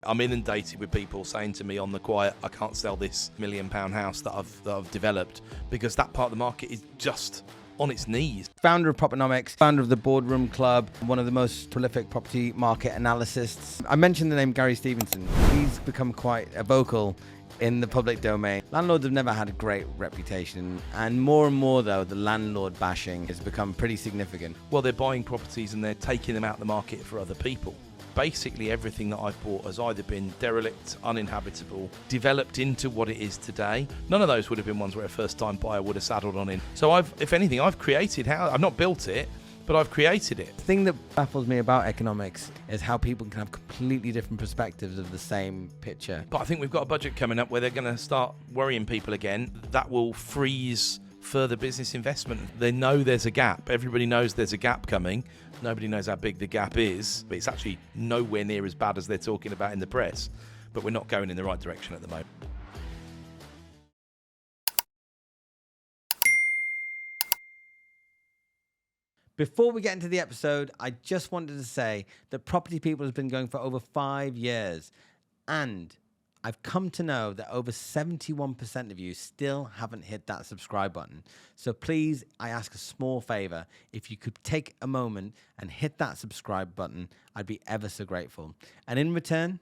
I'm inundated with people saying to me on the quiet, I can't sell this £1 million house that I've developed, because that part of the market is just on its knees. Founder of Proponomics, founder of the Boardroom Club, one of the most prolific property market analysts. I mentioned the name Gary Stevenson. He's become quite vocal in the public domain. Landlords have never had a great reputation, and more though, the landlord bashing has become pretty significant. Well, they're buying properties and they're taking them out the market for other people. Basically everything that I've bought has either been derelict, uninhabitable, developed into what it is today. None of those would have been ones where a first-time buyer would have saddled on in. So if anything, I've created how I've not built it, but I've created it. The thing that baffles me about economics is how people can have completely different perspectives of the same picture. But I think we've got a budget coming up where they're going to start worrying people again. That will freeze further business investment. They know there's a gap. Everybody knows there's a gap coming. Nobody knows how big the gap is, but it's actually nowhere near as bad as they're talking about in the press. But we're not going in the right direction at the moment. Before we get into the episode, I just wanted to say that Property People has been going for over 5 years, and I've come to know that over 71% of you still haven't hit that subscribe button. So please, I ask a small favor. If you could take a moment and hit that subscribe button, I'd be ever so grateful. And in return,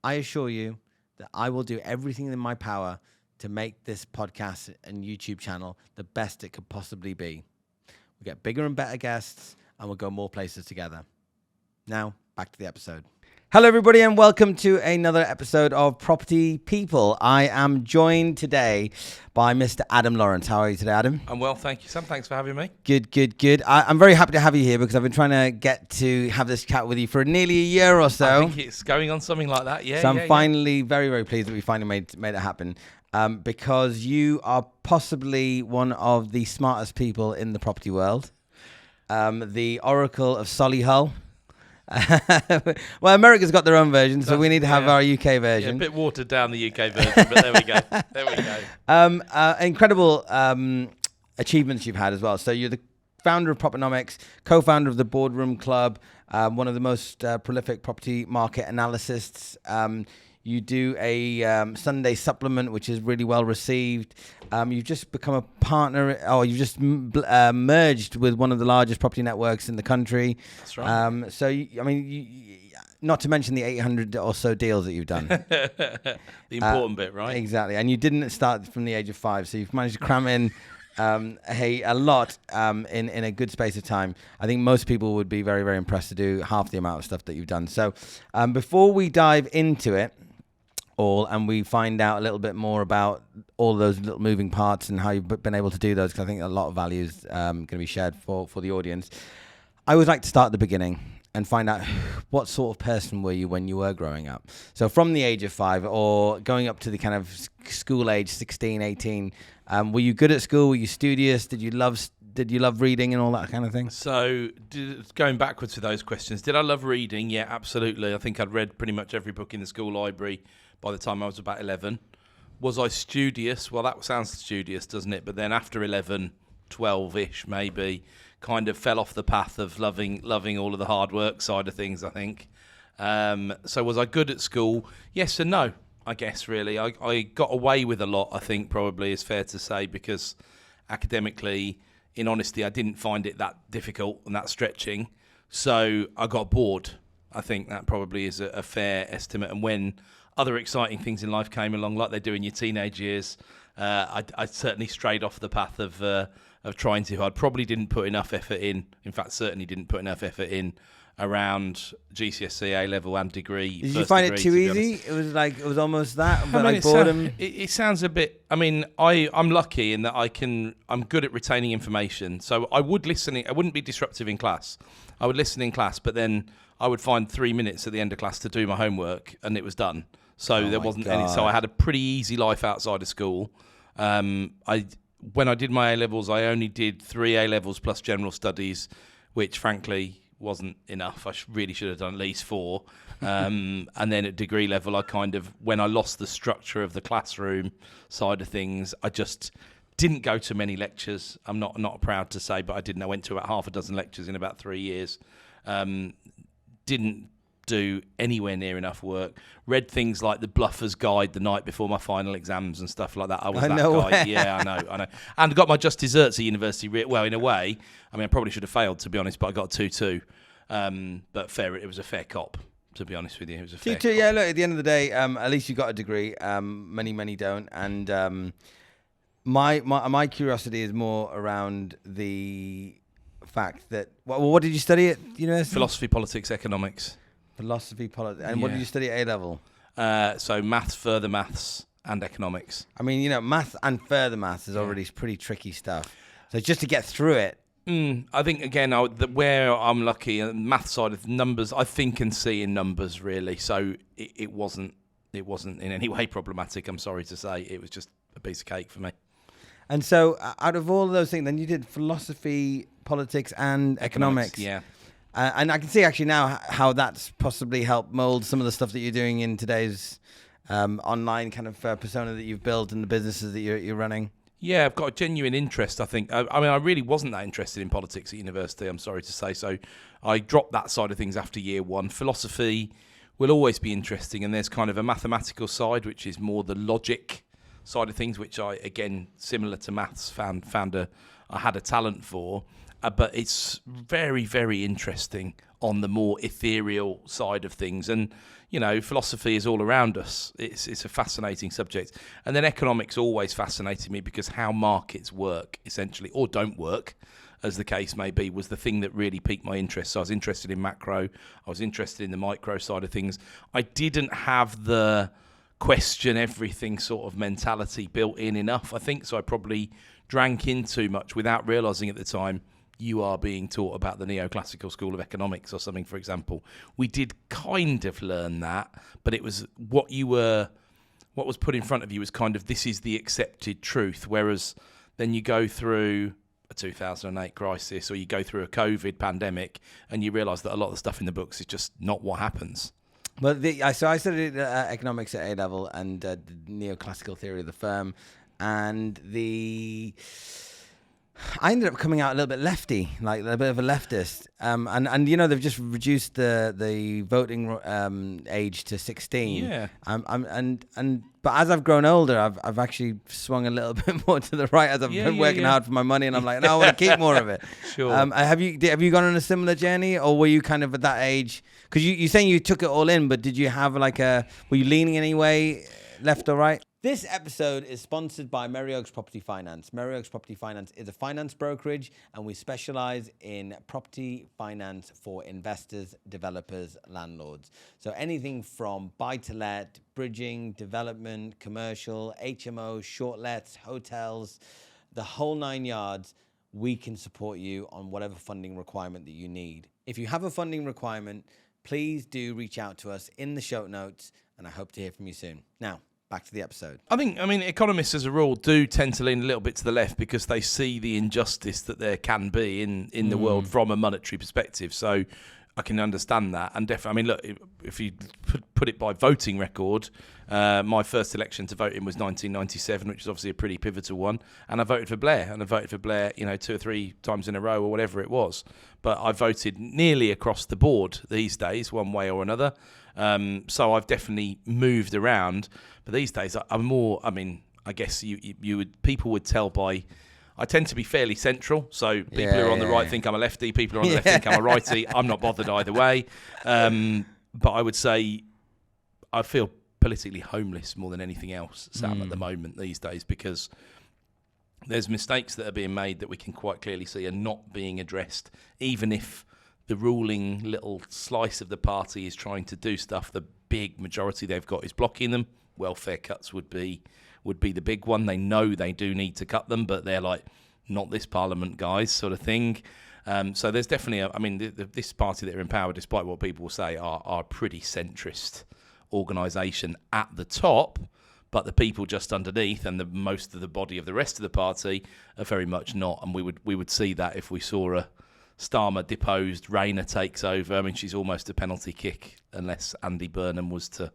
I assure you that I will do everything in my power to make this podcast and YouTube channel the best it could possibly be. We'll get bigger and better guests, and we'll go more places together. Now, back to the episode. Hello, everybody, and welcome to another episode of Property People. I am joined today by Mr. Adam Lawrence. How are you today, Adam? I'm well, thank you, Sam. Thanks for having me. Good. I'm very happy to have you here because I've been trying to get to have this chat with you for nearly a year or so. I think it's going on something like that, yeah. So I'm finally very, very pleased that we finally made it happen because you are possibly one of the smartest people in the property world, the Oracle of Solihull. Well, America's got their own version, so we need to have our UK version. Yeah, a bit watered down, the UK version, but there we go. There we go. Incredible achievements you've had as well. So you're the founder of Proponomics, co-founder of the Boardroom Club, one of the most prolific property market analysts. You do a Sunday supplement, which is really well received. You've just become a partner, or you've just merged with one of the largest property networks in the country. That's right. Not to mention the 800 or so deals that you've done. The important bit, right? Exactly. And you didn't start from the age of 5, so you've managed to cram in a lot in a good space of time. I think most people would be very, very impressed to do half the amount of stuff that you've done. So before we dive into it, and we find out a little bit more about all those little moving parts and how you've been able to do those, because I think a lot of value is going to be shared for the audience. I always like to start at the beginning and find out what sort of person were you when you were growing up. So from the age of 5 or going up to the kind of school age, 16, 18, were you good at school? Were you studious? Did you love reading and all that kind of thing? So going backwards with those questions, did I love reading? Yeah, absolutely. I think I'd read pretty much every book in the school library by the time I was about 11. Was I studious? Well, that sounds studious, doesn't it? But then after 11, 12-ish maybe, kind of fell off the path of loving all of the hard work side of things, I think. So was I good at school? Yes and no, I guess, really. I got away with a lot, I think, probably is fair to say, because academically, in honesty, I didn't find it that difficult and that stretching. So I got bored. I think that probably is a fair estimate. And when other exciting things in life came along, like they do in your teenage years, I certainly strayed off the path of trying too hard. Probably didn't put enough effort in. In fact, certainly didn't put enough effort in around GCSE, A-level and degree. Did you find it too easy? It was almost that, but like boredom? It sounds a bit... I mean, I'm lucky in that I'm good at retaining information. So I would listen. I wouldn't be disruptive in class. I would listen in class, but then I would find 3 minutes at the end of class to do my homework, and it was done. So there wasn't any. So I had a pretty easy life outside of school. When I did my A-levels, I only did 3 A-levels plus general studies, which frankly wasn't enough. I really should have done at least 4. And then at degree level, I kind of, when I lost the structure of the classroom side of things, I just didn't go to many lectures. I'm not proud to say, but I didn't. I went to about half a dozen lectures in about 3 years. Didn't do anywhere near enough work. Read things like the Bluffer's Guide the night before my final exams and stuff like that. I was that guy. Yeah, I know. And got my just desserts at university. Well, in a way, I mean, I probably should have failed, to be honest, but I got a 2-2. But it was a fair cop, to be honest with you. It was a fair cop. Yeah, look, at the end of the day, at least you got a degree. Many don't. And my curiosity is more around the fact that... Well, what did you study at university? Philosophy, politics, economics. Philosophy, politics. And what did you study at A-level? So maths, further maths, and economics. I mean, math and further maths is already pretty tricky stuff. So just to get through it. I think, again, where I'm lucky, math side of numbers, I think and see in numbers, really. So it wasn't in any way problematic, I'm sorry to say. It was just a piece of cake for me. And so out of all of those things, then you did philosophy, politics, and economics. Yeah. And I can see actually now how that's possibly helped mold some of the stuff that you're doing in today's online kind of persona that you've built and the businesses that you're running. Yeah, I've got a genuine interest, I think. I mean, I really wasn't that interested in politics at university, I'm sorry to say. So I dropped that side of things after year one. Philosophy will always be interesting. And there's kind of a mathematical side, which is more the logic side of things, which I, again, similar to maths, I had a talent for. But it's very, very interesting on the more ethereal side of things. And, philosophy is all around us. It's a fascinating subject. And then economics always fascinated me because how markets work, essentially, or don't work, as the case may be, was the thing that really piqued my interest. So I was interested in macro. I was interested in the micro side of things. I didn't have the question everything sort of mentality built in enough, I think. So I probably drank in too much without realising at the time you are being taught about the neoclassical school of economics or something, for example. We did kind of learn that, but it was what was put in front of you was kind of, this is the accepted truth. Whereas then you go through a 2008 crisis or you go through a COVID pandemic and you realise that a lot of the stuff in the books is just not what happens. Well, so I studied economics at A-level and the neoclassical theory of the firm, and I ended up coming out a little bit lefty, like a bit of a leftist. And they've just reduced the voting age to 16. Yeah. But as I've grown older, I've actually swung a little bit more to the right as I've been working hard for my money, and I'm like, no, I want to keep more of it. Sure. Have you gone on a similar journey, or were you kind of at that age? Because you're saying you took it all in, but did you have were you leaning any way, left or right? This episode is sponsored by Merryoaks Property Finance. Merryoaks Property Finance is a finance brokerage, and we specialize in property finance for investors, developers, landlords. So anything from buy-to-let, bridging, development, commercial, HMO, short-lets, hotels, the whole 9 yards, we can support you on whatever funding requirement that you need. If you have a funding requirement, please do reach out to us in the show notes, and I hope to hear from you soon. Now, back to the episode. I mean, economists as a rule do tend to lean a little bit to the left because they see the injustice that there can be in the world from a monetary perspective. So I can understand that. And definitely, I mean, look, if you put it by voting record, my first election to vote in was 1997, which is obviously a pretty pivotal one. And I voted for Blair. And I voted for Blair, 2 or 3 times in a row or whatever it was. But I voted nearly across the board these days, one way or another. So I've definitely moved around. But these days, I'm more, I guess people would tell by, I tend to be fairly central. So people who are on the right think I'm a lefty. People who are on the left think I'm a righty. I'm not bothered either way. But I would say I feel politically homeless more than anything else, Sam, at the moment these days, because there's mistakes that are being made that we can quite clearly see are not being addressed, even if the ruling little slice of the party is trying to do stuff. The big majority they've got is blocking them. Welfare cuts would be the big one. They know they do need to cut them, but they're like, not this parliament, guys, sort of thing. So there's definitely, this party that are in power, despite what people will say, are a pretty centrist organisation at the top, but the people just underneath and the most of the body of the rest of the party are very much not. And we would see that if we saw a Starmer deposed, Rayner takes over. I mean, she's almost a penalty kick unless Andy Burnham was to,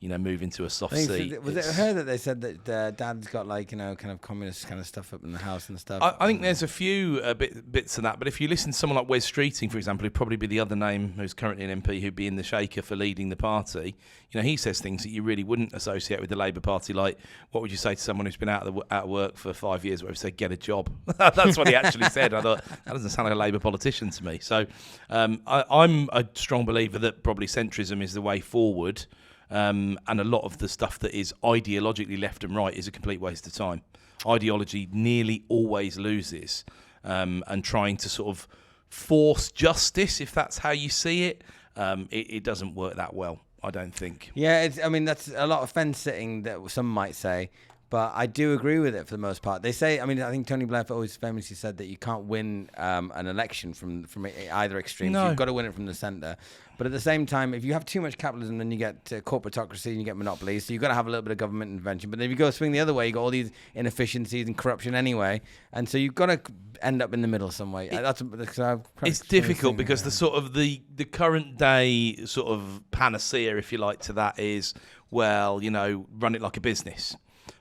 move into a soft I think seat. was it her that they said that Dad's got like kind of communist kind of stuff up in the house and stuff? I think there's a few bits of that, but if you listen to someone like Wes Streeting, for example, who'd probably be the other name who's currently an MP who'd be in the shaker for leading the party, he says things that you really wouldn't associate with the Labour Party. Like, what would you say to someone who's been out of work for 5 years, where he said, get a job? That's what he actually said. I thought, that doesn't sound like a Labour politician to me. So I'm a strong believer that probably centrism is the way forward. And a lot of the stuff that is ideologically left and right is a complete waste of time. Ideology nearly always loses, and trying to sort of force justice, if that's how you see it, it doesn't work that well, I don't think. Yeah, that's a lot of fence sitting that some might say, but I do agree with it for the most part. They say, I think Tony Blair always famously said that you can't win an election from either extreme. No. You've got to win it from the centre. But at the same time, if you have too much capitalism, then you get corporatocracy and you get monopolies. So you've got to have a little bit of government intervention. But then if you go swing the other way, you've got all these inefficiencies and corruption anyway. And so you've got to end up in the middle some way. It's difficult because the sort of the current day sort of panacea, if you like, to that is, run it like a business.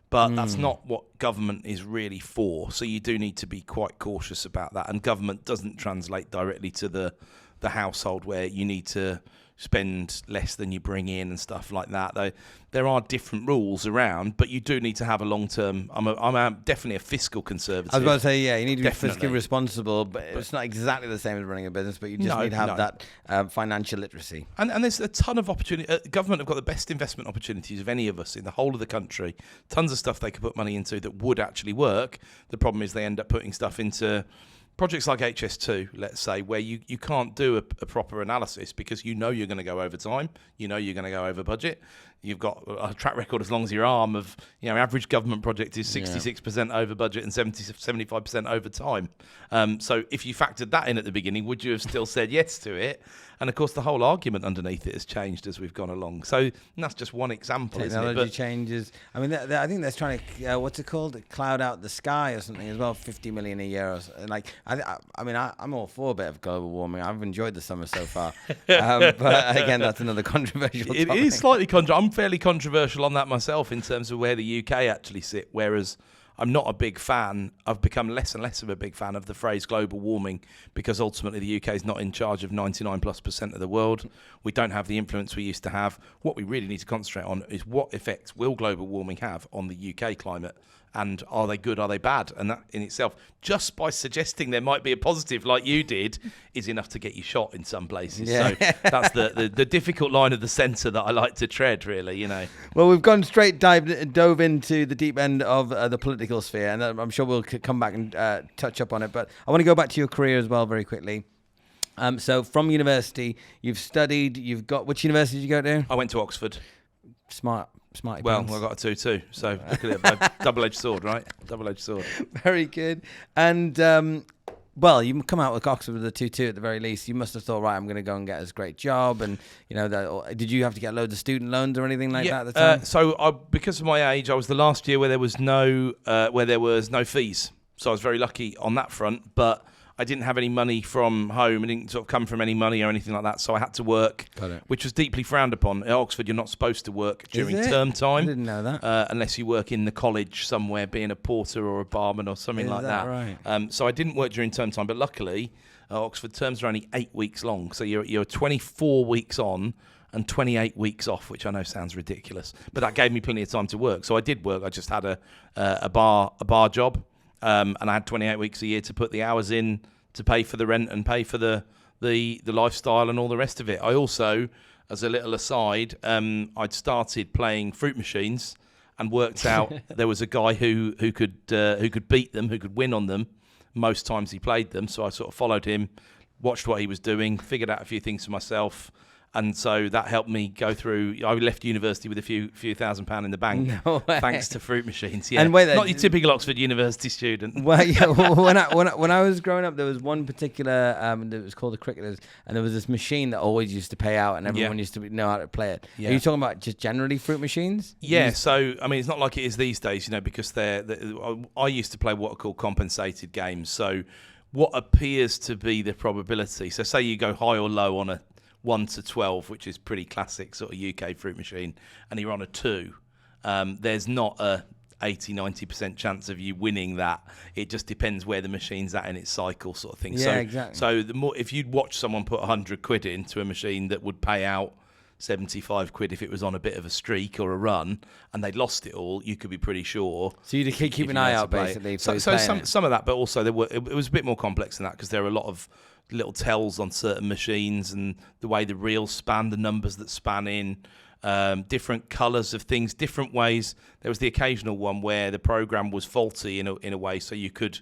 But that's not what government is really for. So you do need to be quite cautious about that. And government doesn't translate directly to the household, where you need to spend less than you bring in and stuff like that. Though there are different rules around, but you do need to have a long-term. I'm definitely a fiscal conservative. I was about to say, you need to be Definitely. fiscally responsible, but it's not exactly the same as running a business. But you just need to have that financial literacy. And there's a ton of opportunity. Government have got the best investment opportunities of any of us in the whole of the country. Tons of stuff they could put money into that would actually work. The problem is they end up putting stuff into projects like HS2, let's say, where you can't do a proper analysis because you're going to go over time, you're going to go over budget. You've got a track record as long as your arm of, average government project is 66% over budget and 75% over time. So if you factored that in at the beginning, would you have still said yes to it? And of course, the whole argument underneath it has changed as we've gone along. So that's just one example, isn't it? Technology changes. I think that's trying to, what's it called? Cloud out the sky or something as well. 50 million a year. I'm all for a bit of global warming. I've enjoyed the summer so far. But again, that's another controversial topic. It is slightly controversial. I'm fairly controversial on that myself in terms of where the UK actually sit, whereas I'm not a big fan. I've become less and less of a big fan of the phrase global warming because ultimately the UK is not in charge of 99+% of the world. We don't have the influence we used to have. What we really need to concentrate on is what effects will global warming have on the UK climate, and are they good, are they bad? And that in itself, just by suggesting there might be a positive like you did, is enough to get you shot in some places. Yeah. So that's the difficult line of the centre that I like to tread, really, Well, we've gone straight dove into the deep end of the political sphere, and I'm sure we'll come back and touch up on it. But I want to go back to your career as well very quickly. So from university, you've studied, which university did you go to? I went to Oxford. Smart. Well, I got a 2-2, so look at it, double-edged sword, right? Double-edged sword. Very good. And, you come out with Oxford with a 2-2 at the very least. You must have thought, right, I'm going to go and get this great job. And, did you have to get loads of student loans or anything like that at the time? So because of my age, I was the last year where there was no fees. So I was very lucky on that front, but I didn't have any money from home. I didn't sort of come from any money or anything like that. So I had to work, which was deeply frowned upon. At Oxford, you're not supposed to work during term time. I didn't know that. Unless you work in the college somewhere, being a porter or a barman or something like that. Right? So I didn't work during term time, but luckily, Oxford terms are only 8 weeks long. So you're 24 weeks on and 28 weeks off, which I know sounds ridiculous, but that gave me plenty of time to work. So I did work. I just had a bar job. And I had 28 weeks a year to put the hours in to pay for the rent and pay for the lifestyle and all the rest of it. I also, as a little aside, I'd started playing fruit machines and worked out there was a guy who could beat them, who could win on them most times he played them. So I sort of followed him, watched what he was doing, figured out a few things for myself. And so that helped me go through. I left university with a few £1,000 in the bank, thanks to fruit machines. Yeah, and wait, not your typical Oxford University student. Well, yeah. when I was growing up, there was one particular that was called the Cricketers, and there was this machine that always used to pay out, and everyone used to know how to play it. Yeah. Are you talking about just generally fruit machines? Yeah. So it's not like it is these days, because I used to play what are called compensated games. So what appears to be the probability. So say you go high or low on a 1 to 12, which is pretty classic sort of UK fruit machine, and you're on a 2, there's not a 80-90% chance of you winning that. It just depends where the machine's at in its cycle, sort of thing. Yeah, exactly. So the more, if you'd watch someone put 100 quid into a machine that would pay out 75 quid if it was on a bit of a streak or a run, and they'd lost it all, you could be pretty sure. So you keep an eye out, basically. So some of that, but also it was a bit more complex than that, because there are a lot of little tells on certain machines, and the way the reels span, the numbers that span in, different colours of things, different ways. There was the occasional one where the program was faulty in a way, so you could.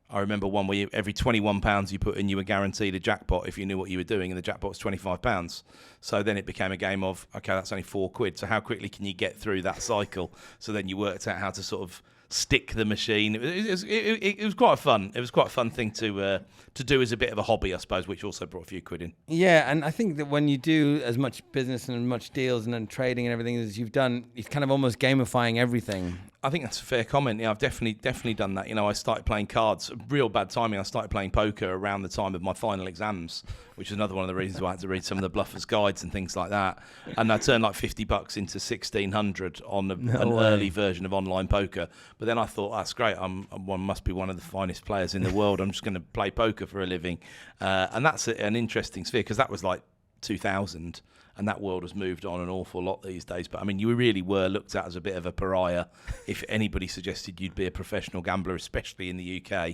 I remember one where every £21 you put in, you were guaranteed a jackpot if you knew what you were doing, and the jackpot was £25. So then it became a game of, okay, that's only £4. So how quickly can you get through that cycle? So then you worked out how to sort of stick the machine. It was quite fun. It was quite a fun thing to do as a bit of a hobby, I suppose, which also brought a few quid in. Yeah, and I think that when you do as much business and as much deals and then trading and everything as you've done, it's kind of almost gamifying everything. I think that's a fair comment. Yeah, I've definitely done that. You know, I started playing cards. Real bad timing. I started playing poker around the time of my final exams, which is another one of the reasons why I had to read some of the Bluffers' guides and things like that. And I turned like $50 into 1,600 on an early version of online poker. But then I thought, that's great. I must be one of the finest players in the world. I'm just going to play poker for a living. And that's an interesting sphere, because that was like 2000. And that world has moved on an awful lot these days. But, I mean, you really were looked at as a bit of a pariah if anybody suggested you'd be a professional gambler, especially in the UK,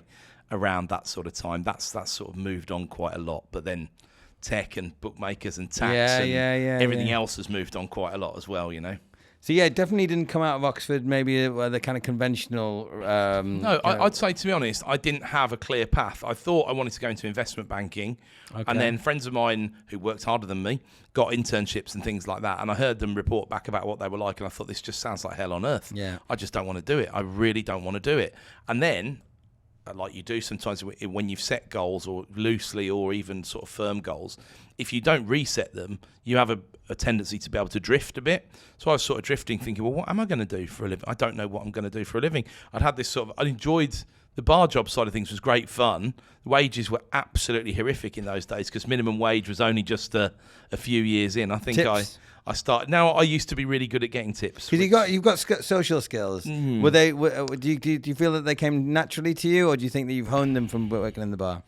around that sort of time. That's sort of moved on quite a lot. But then tech and bookmakers and tax everything else has moved on quite a lot as well, you know. So, yeah, it definitely didn't come out of Oxford, maybe the kind of conventional... No, I'd say, to be honest, I didn't have a clear path. I thought I wanted to go into investment banking. Okay. And then friends of mine who worked harder than me got internships and things like that. And I heard them report back about what they were like. And I thought, this just sounds like hell on earth. Yeah. I just don't want to do it. I really don't want to do it. And then, like you do sometimes when you've set goals, or loosely or even sort of firm goals, if you don't reset them, you have a tendency to be able to drift a bit. So I was sort of drifting, thinking, well, what am I going to do for a living? I don't know what I'm going to do for a living. I enjoyed the bar job side of things, was great fun. The wages were absolutely horrific in those days, because minimum wage was only just a few years in. I think tips. I started. Now, I used to be really good at getting tips. Because you've got social skills. Mm. Do you feel that they came naturally to you, or do you think that you've honed them from working in the bar?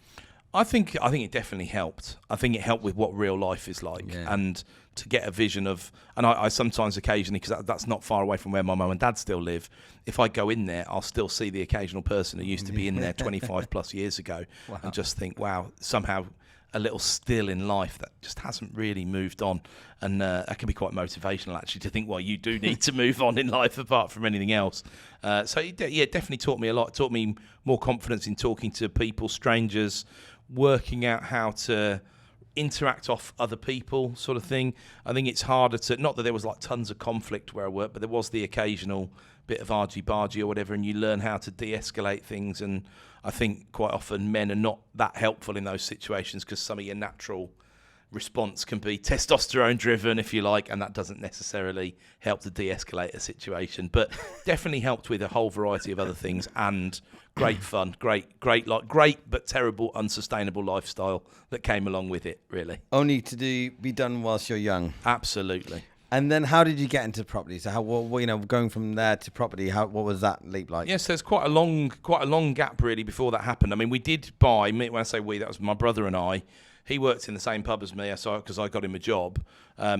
I think it definitely helped. I think it helped with what real life is like, and to get a vision of. And I sometimes, occasionally, because that's not far away from where my mum and dad still live, if I go in there, I'll still see the occasional person who used to be in there 25 plus years ago, and just think, wow, somehow a little still in life that just hasn't really moved on. And that can be quite motivational, actually, to think, well, you do need to move on in life apart from anything else. So it definitely taught me a lot. It taught me more confidence in talking to people, strangers, working out how to interact off other people, sort of thing. I think it's harder to, not that there was like tons of conflict where I worked, but there was the occasional bit of argy-bargy or whatever, and you learn how to de-escalate things. And I think quite often men are not that helpful in those situations, because some of your natural response can be testosterone driven, if you like, and that doesn't necessarily help to de-escalate a situation, but definitely helped with a whole variety of other things. And great fun, great but terrible unsustainable lifestyle that came along with it, really. Only to be done whilst you're young. Absolutely. And then how did you get into property? So how, going from there to property, what was that leap like? Yes, there's quite a long gap really before that happened. I mean, we did buy, when I say we, that was my brother and I. He worked in the same pub as me, because I got him a job.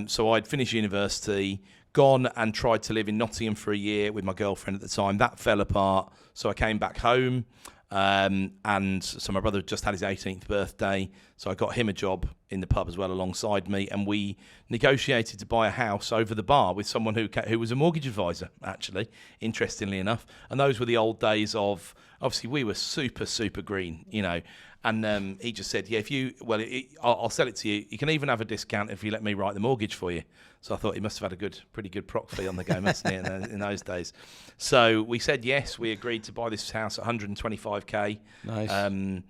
So I'd finished university, gone and tried to live in Nottingham for a year with my girlfriend at the time. That fell apart, so I came back home. And so my brother just had his 18th birthday, so I got him a job in the pub as well alongside me, and we negotiated to buy a house over the bar with someone who was a mortgage advisor, actually, interestingly enough. And those were the old days of, obviously we were super, super green, and he just said, I'll sell it to you. You can even have a discount if you let me write the mortgage for you. So I thought he must have had a pretty good proc fee on the go, mustn't he, in those days. So we said yes. We agreed to buy this house at 125k. Nice.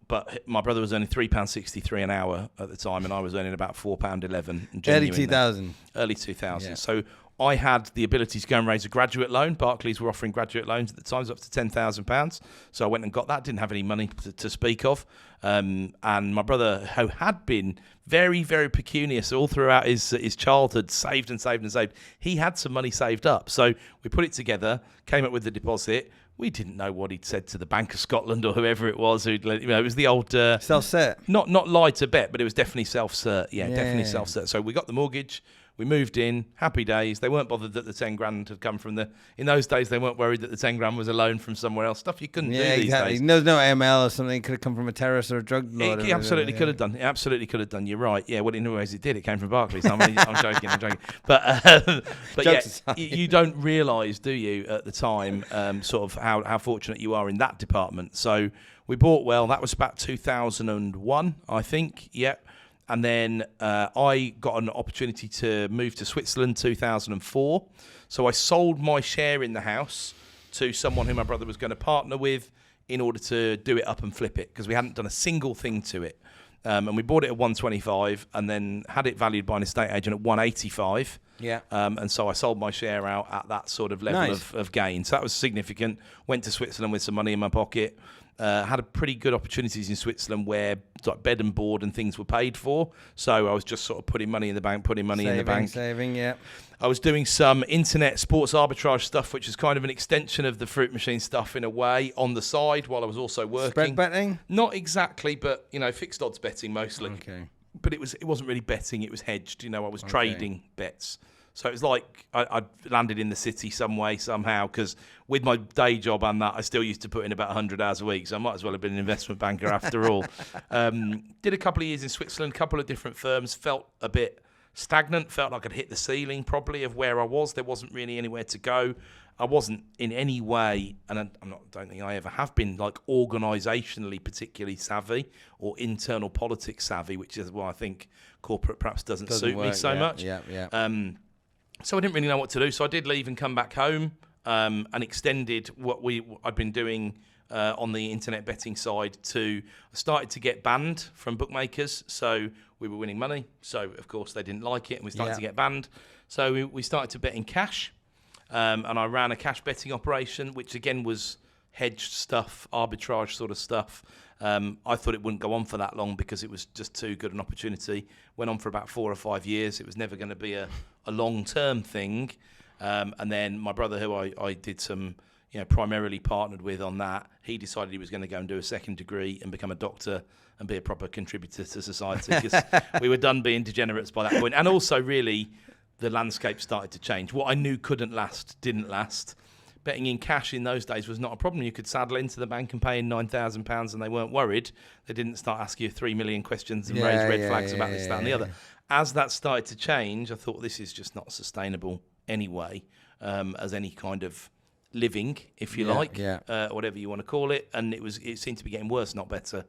But my brother was earning £3.63 an hour at the time, and I was earning about £4.11. Early 2000. Early 2000. Yeah. So I had the ability to go and raise a graduate loan. Barclays were offering graduate loans at the time, up to £10,000. So I went and got that. Didn't have any money to speak of. And my brother, who had been very, very pecunious all throughout his childhood, saved and saved and saved. He had some money saved up. So we put it together, came up with the deposit. We didn't know what he'd said to the Bank of Scotland or whoever it was. It was the old self-cert. Not lie to bet, but it was definitely self-cert. Yeah, definitely self-cert. So we got the mortgage. We moved in, happy days. They weren't bothered that the 10 grand had come from in those days, they weren't worried that the 10 grand was a loan from somewhere else. Stuff you couldn't do these days. There's no AML or something. It could have come from a terrorist or a drug lord. It absolutely could have done. It absolutely could have done. You're right. Yeah, well, in a ways it did. It came from Barclays. I'm joking. But yeah, you don't realise, do you, at the time, sort of how fortunate you are in that department. So we bought well. That was about 2001, I think. Yeah. And then I got an opportunity to move to Switzerland 2004. So I sold my share in the house to someone who my brother was going to partner with in order to do it up and flip it, because we hadn't done a single thing to it. And we bought it at 125 and then had it valued by an estate agent at 185. Yeah. And so I sold my share out at that sort of level of gain. So that was significant. Went to Switzerland with some money in my pocket. Had a pretty good opportunities in Switzerland where like bed and board and things were paid for. So I was just sort of putting money in the bank, in the bank. Saving, yeah. I was doing some internet sports arbitrage stuff, which is kind of an extension of the fruit machine stuff in a way on the side while I was also working. Spread betting? Not exactly, but, fixed odds betting mostly. Okay. But it wasn't really betting, it was hedged. I was trading bets. So it was like I landed in the city some way, somehow, because with my day job and that, I still used to put in about 100 hours a week. So I might as well have been an investment banker after all. Did a couple of years in Switzerland, a couple of different firms, felt a bit stagnant, felt like I'd hit the ceiling probably of where I was. There wasn't really anywhere to go. I wasn't in any way, and I don't think I ever have been, like organisationally particularly savvy or internal politics savvy, which is why I think corporate perhaps doesn't suit me so much. Yeah. So I didn't really know what to do. So I did leave and come back home and extended what I'd been doing on the internet betting side I started to get banned from bookmakers. So we were winning money. So, of course, they didn't like it and we started to get banned. So we started to bet in cash. And I ran a cash betting operation, which again was hedged stuff, arbitrage sort of stuff. I thought it wouldn't go on for that long because it was just too good an opportunity. Went on for about 4 or 5 years. It was never going to be a long-term thing. And then my brother, who I did some, primarily partnered with on that, he decided he was going to go and do a second degree and become a doctor and be a proper contributor to society, because we were done being degenerates by that point. And also, really, the landscape started to change. What I knew couldn't last, didn't last. Betting in cash in those days was not a problem. You could saddle into the bank and pay in £9,000 and they weren't worried. They didn't start asking you 3 million questions and raise red flags about this, that and the other. As that started to change, I thought this is just not sustainable anyway, as any kind of living, if you like, whatever you want to call it. And it seemed to be getting worse, not better.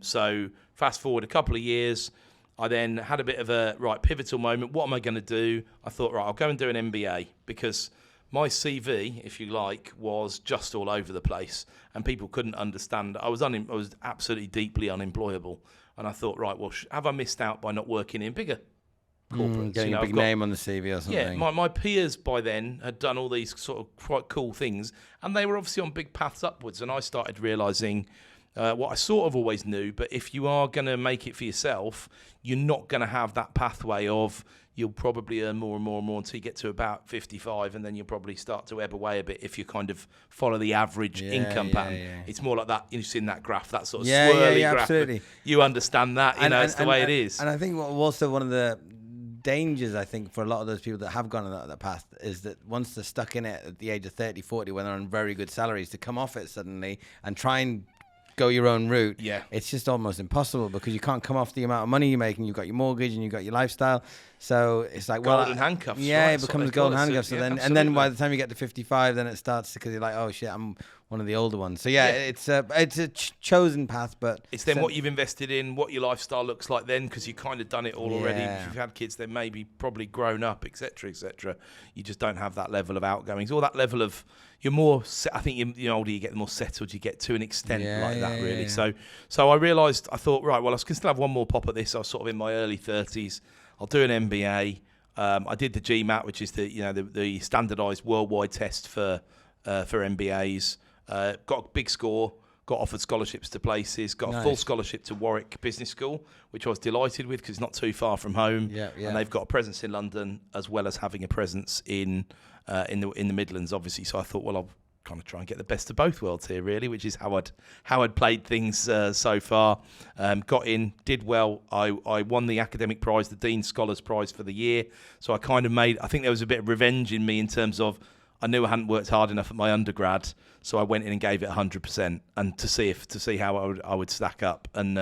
So fast forward a couple of years, I then had a bit of a pivotal moment. What am I going to do? I thought, I'll go and do an MBA, because my CV, if you like, was just all over the place and people couldn't understand. I was absolutely deeply unemployable. And I thought, have I missed out by not working in bigger corporates? Getting a big name on the CV or something. Yeah, my peers by then had done all these sort of quite cool things and they were obviously on big paths upwards. And I started realising what I sort of always knew, but if you are going to make it for yourself, you're not going to have that pathway of you'll probably earn more and more and more until you get to about 55, and then you'll probably start to ebb away a bit if you kind of follow the average income pattern. It's more like that, you've seen that graph, that sort of swirly graph. Absolutely. You understand that, it's the way it is. And I think also one of the dangers, I think, for a lot of those people that have gone on that path is that once they're stuck in it at the age of 30, 40, when they're on very good salaries, to come off it suddenly and try and go your own route, it's just almost impossible, because you can't come off the amount of money you're making. You've got your mortgage and you've got your lifestyle, so it's like golden handcuffs. It becomes golden handcuffs. And then by the time you get to 55, then it starts, because you're like, oh shit, I'm one of the older ones. So it's a chosen path, but it's then what you've invested in, what your lifestyle looks like then, because you've kind of done it all already. If you've had kids, they're maybe probably grown up, etc., etc. You just don't have that level of outgoings or that level of. You're more. I think the older you get, the more settled you get to an extent that, really. So I realised, I thought, I can still have one more pop at this. I was sort of in my early 30s. I'll do an MBA. I did the GMAT, which is the standardised worldwide test for MBAs. Got a big score. Got offered scholarships to places. Got a full scholarship to Warwick Business School, which I was delighted with because it's not too far from home. And they've got a presence in London as well as having a presence in the Midlands, obviously. So I thought, well, I'll kind of try and get the best of both worlds here, really, which is how I'd played things so far. Got in, did well. I won the academic prize, the Dean Scholars Prize for the year. So I kind of I think there was a bit of revenge in me in terms of I knew I hadn't worked hard enough at my undergrad, so I went in and gave it 100%, and to see how I would stack up, and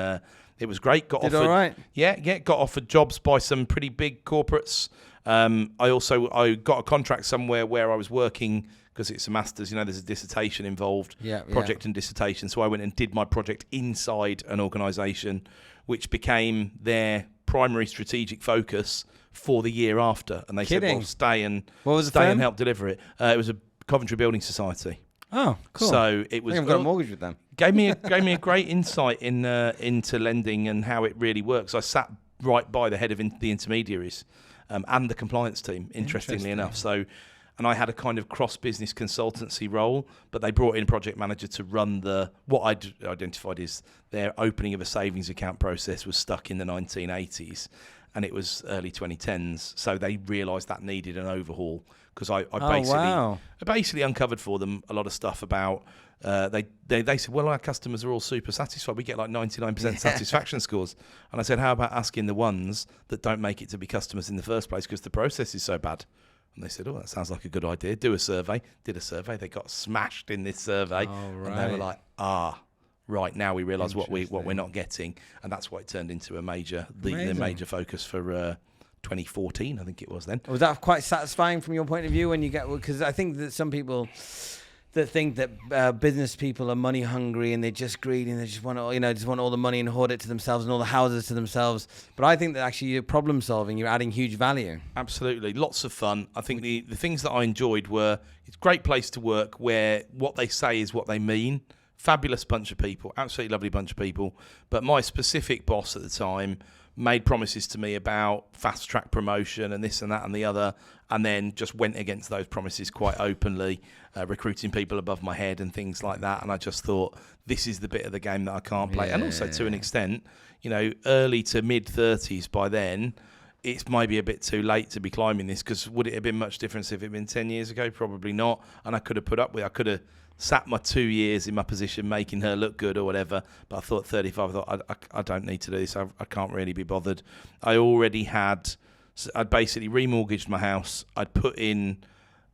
it was great. Got offered, all right. Yeah, got offered jobs by some pretty big corporates. I got a contract somewhere where I was working because it's a master's. There's a dissertation involved, project and dissertation. So I went and did my project inside an organisation, which became their primary strategic focus for the year after, and they said, "Well, stay and help deliver it." It was a Coventry Building Society. Oh, cool! So it was. I think I've got a mortgage with them. Gave me a great insight into lending and how it really works. I sat right by the head of the intermediaries and the compliance team. Interestingly enough, and I had a kind of cross-business consultancy role, but they brought in a project manager to run what I'd identified as their opening of a savings account process was stuck in the 1980s. And it was early 2010s, so they realised that needed an overhaul because I basically uncovered for them a lot of stuff about. They said, well, our customers are all super satisfied. We get like 99% satisfaction scores. And I said, how about asking the ones that don't make it to be customers in the first place because the process is so bad? And they said, oh, that sounds like a good idea. Do a survey. Did a survey. They got smashed in this survey, and they were like, right, now we realise what we're not getting, and that's why it turned into the major focus for 2014, I think it was then. Was that quite satisfying from your point of view when you get? Because I think that some people that think that business people are money hungry and they're just greedy and they just want all the money and hoard it to themselves and all the houses to themselves. But I think that actually you're problem solving, you're adding huge value. Absolutely, lots of fun. I think the things that I enjoyed were it's a great place to work where what they say is what they mean. Fabulous bunch of people, absolutely lovely bunch of people. But my specific boss at the time made promises to me about fast track promotion and this and that and the other, and then just went against those promises quite openly, recruiting people above my head and things like that. And I just thought, this is the bit of the game that I can't play. And also to an extent, early to mid 30s by then, it's maybe a bit too late to be climbing this, because would it have been much different if it had been 10 years ago? Probably not. And I could have sat my 2 years in my position making her look good or whatever, but I thought 35, I thought I don't need to do this, I can't really be bothered. I'd basically remortgaged my house. I'd put in